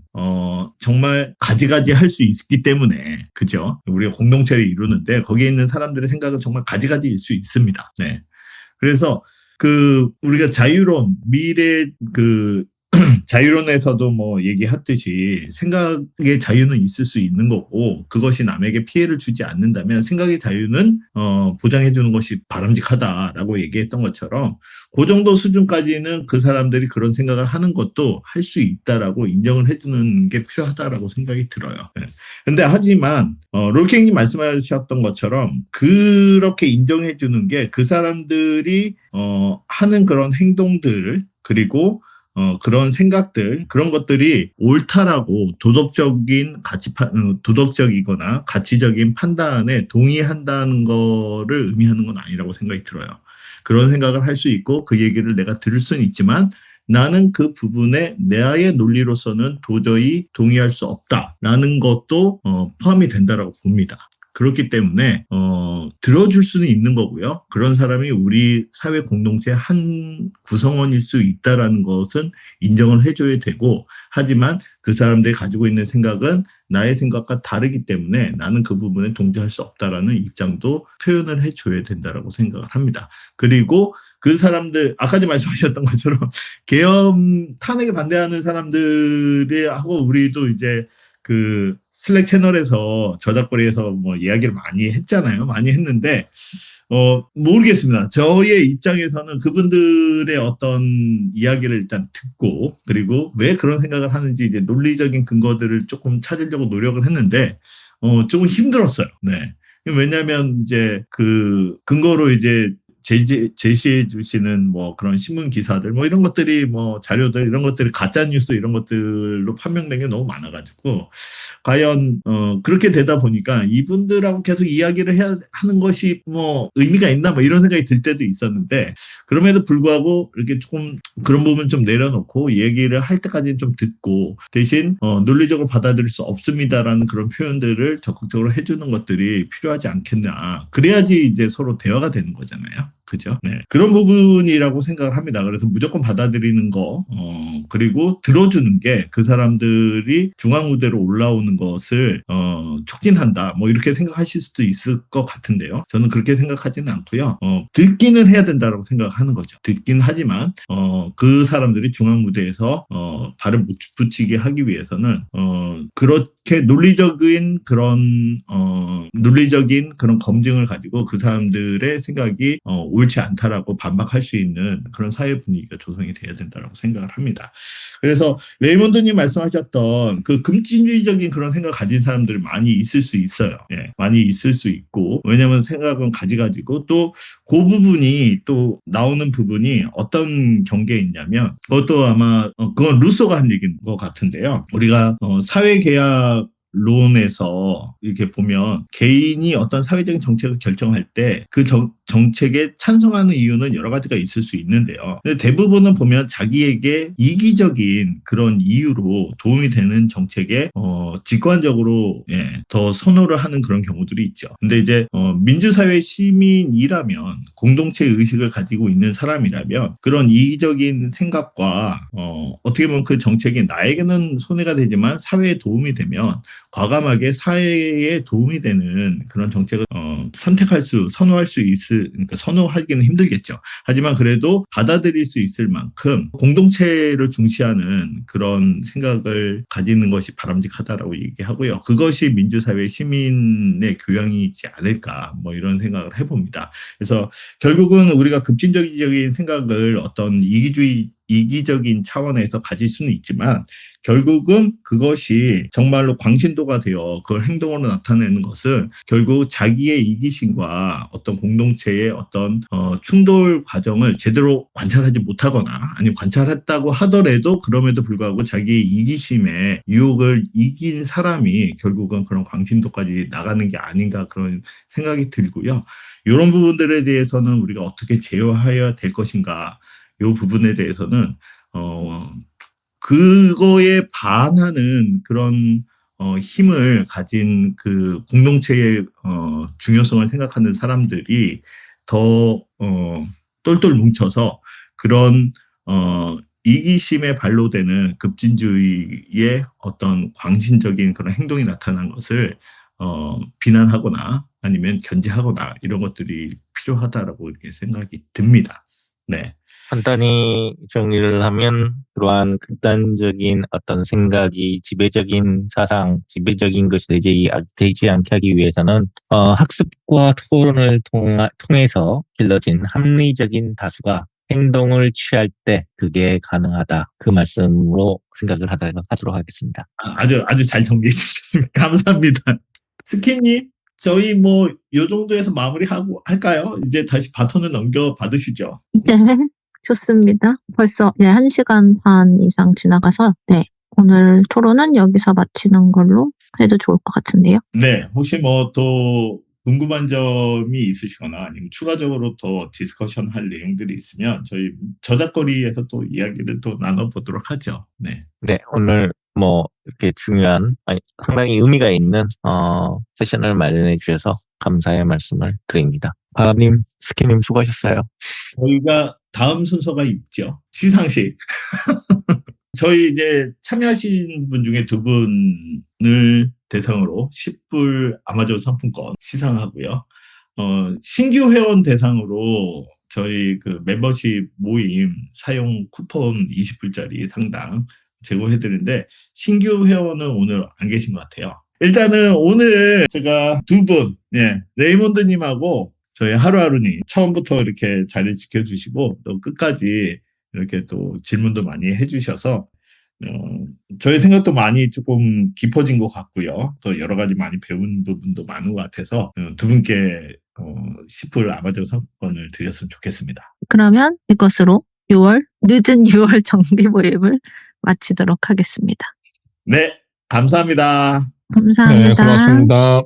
정말 가지가지 할 수 있기 때문에, 그죠? 우리가 공동체를 이루는데 거기에 있는 사람들의 생각은 정말 가지가지일 수 있습니다. 네. 그래서 우리가 자유론, 자유론에서도 얘기했듯이 생각의 자유는 있을 수 있는 거고, 그것이 남에게 피해를 주지 않는다면 생각의 자유는 보장해 주는 것이 바람직하다라고 얘기했던 것처럼, 그 정도 수준까지는 그 사람들이 그런 생각을 하는 것도 할 수 있다라고 인정을 해주는 게 필요하다라고 생각이 들어요. 네. 근데 하지만 롤킹님 말씀하셨던 것처럼 그렇게 인정해 주는 게 그 사람들이 하는 그런 행동들, 그리고 그런 생각들, 그런 것들이 옳다라고 도덕적이거나 가치적인 판단에 동의한다는 거를 의미하는 건 아니라고 생각이 들어요. 그런 생각을 할 수 있고 그 얘기를 내가 들을 수는 있지만 나는 그 부분에 나의 논리로서는 도저히 동의할 수 없다라는 것도 포함이 된다라고 봅니다. 그렇기 때문에 들어줄 수는 있는 거고요. 그런 사람이 우리 사회 공동체의 한 구성원일 수 있다라는 것은 인정을 해줘야 되고, 하지만 그 사람들이 가지고 있는 생각은 나의 생각과 다르기 때문에 나는 그 부분에 동조할 수 없다라는 입장도 표현을 해줘야 된다라고 생각을 합니다. 그리고 그 사람들, 아까 말씀하셨던 것처럼 계엄 탄핵에 반대하는 사람들이 하고 우리도 이제 슬랙 채널에서 저작거리에서 이야기를 많이 했잖아요. 많이 했는데 모르겠습니다. 저의 입장에서는 그분들의 어떤 이야기를 일단 듣고, 그리고 왜 그런 생각을 하는지 이제 논리적인 근거들을 조금 찾으려고 노력을 했는데 조금 힘들었어요. 네. 왜냐하면 이제 그 근거로 이제 제시해 주시는 뭐 그런 신문 기사들 뭐 이런 것들이 뭐 자료들 이런 것들이 가짜 뉴스 이런 것들로 판명된 게 너무 많아가지고 과연 그렇게 되다 보니까 이분들하고 계속 이야기를 해야 하는 것이 뭐 의미가 있나 뭐 이런 생각이 들 때도 있었는데 그럼에도 불구하고 이렇게 조금 그런 부분 좀 내려놓고 얘기를 할 때까지는 좀 듣고 대신 논리적으로 받아들일 수 없습니다라는 그런 표현들을 적극적으로 해주는 것들이 필요하지 않겠나. 그래야지 이제 서로 대화가 되는 거잖아요. 그죠? 네. 그런 부분이라고 생각을 합니다. 그래서 무조건 받아들이는 거, 그리고 들어주는 게 그 사람들이 중앙무대로 올라오는 것을, 촉진한다. 뭐 이렇게 생각하실 수도 있을 것 같은데요. 저는 그렇게 생각하지는 않고요. 듣기는 해야 된다고 생각하는 거죠. 듣긴 하지만, 그 사람들이 중앙무대에서, 발을 붙이게 하기 위해서는, 그렇게 논리적인 그런 검증을 가지고 그 사람들의 생각이 옳지 않다라고 반박할 수 있는 그런 사회 분위기가 조성이 돼야 된다라고 생각을 합니다. 그래서 레이먼드님 말씀하셨던 그 금진주의적인 그런 생각 가진 사람들이 많이 있을 수 있어요. 예, 많이 있을 수 있고 왜냐하면 생각은 가지고 또 그 부분이 또 나오는 부분이 어떤 경계에 있냐면 그것도 아마 그건 루소가 한 얘기인 것 같은데요. 우리가 사회계약 론에서 이렇게 보면 개인이 어떤 사회적인 정책을 결정할 때 그 정책에 찬성하는 이유는 여러 가지가 있을 수 있는데요. 근데 대부분은 보면 자기에게 이기적인 그런 이유로 도움이 되는 정책에 직관적으로 더 선호를 하는 그런 경우들이 있죠. 근데 이제 민주사회 시민이라면 공동체 의식을 가지고 있는 사람이라면 그런 이기적인 생각과 어떻게 보면 그 정책이 나에게는 손해가 되지만 사회에 도움이 되면 과감하게 사회에 도움이 되는 그런 정책을 선호할 수 그러니까 선호하기는 힘들겠죠. 하지만 그래도 받아들일 수 있을 만큼 공동체를 중시하는 그런 생각을 가지는 것이 바람직하다라고 얘기하고요. 그것이 민주사회 시민의 교양이지 않을까 뭐 이런 생각을 해봅니다. 그래서 결국은 우리가 급진적인 생각을 어떤 이기적인 차원에서 가질 수는 있지만 결국은 그것이 정말로 광신도가 되어 그걸 행동으로 나타내는 것은 결국 자기의 이기심과 어떤 공동체의 어떤 충돌 과정을 제대로 관찰하지 못하거나 아니면 관찰했다고 하더라도 그럼에도 불구하고 자기의 이기심의 유혹을 이긴 사람이 결국은 그런 광신도까지 나가는 게 아닌가 그런 생각이 들고요. 이런 부분들에 대해서는 우리가 어떻게 제어해야 될 것인가 이 부분에 대해서는 그거에 반하는 그런 힘을 가진 그 공동체의 중요성을 생각하는 사람들이 더 똘똘 뭉쳐서 그런 이기심에 발로 되는 급진주의의 어떤 광신적인 그런 행동이 나타난 것을 비난하거나 아니면 견제하거나 이런 것들이 필요하다라고 이렇게 생각이 듭니다. 네.
간단히 정리를 하면 그러한 극단적인 어떤 생각이 지배적인 사상, 지배적인 것이 되지 않게 하기 위해서는 학습과 토론을 통해서 길러진 합리적인 다수가 행동을 취할 때 그게 가능하다. 그 말씀으로 생각을 하도록 하겠습니다.
아주 잘 정리해 주셨습니다. 감사합니다. 스키님, 저희 뭐 요 정도에서 마무리하고 할까요? 이제 다시 바톤을 넘겨 받으시죠.
네, 좋습니다. 벌써 1시간 반 이상 지나가서 오늘 토론은 여기서 마치는 걸로 해도 좋을 것 같은데요.
네, 혹시 뭐 또 궁금한 점이 있으시거나 아니면 추가적으로 더 디스커션 할 내용들이 있으면 저희 저작거리에서 또 이야기를 또 나눠보도록 하죠. 네.
네, 오늘 뭐 이렇게 중요한, 상당히 의미가 있는 세션을 마련해 주셔서 감사의 말씀을 드립니다. 바람님, 스키님 수고하셨어요.
저희가 다음 순서가 있죠. 시상식. 저희 이제 참여하신 분 중에 2분을 대상으로 10불 아마존 상품권 시상하고요. 신규 회원 대상으로 저희 그 멤버십 모임 사용 쿠폰 20불짜리 상당 제공해드리는데 신규 회원은 오늘 안 계신 것 같아요. 일단은 오늘 제가 2분, 레이몬드님하고 저희 하루하루님 처음부터 이렇게 자리 지켜주시고 또 끝까지 이렇게 또 질문도 많이 해주셔서 저희 생각도 많이 조금 깊어진 것 같고요. 또 여러 가지 많이 배운 부분도 많은 것 같아서 2분께 10불 아마존 상품권을 드렸으면 좋겠습니다.
그러면 이것으로 6월, 늦은 6월 정기 모임을 마치도록 하겠습니다.
네, 감사합니다.
감사합니다.
네, 고맙습니다.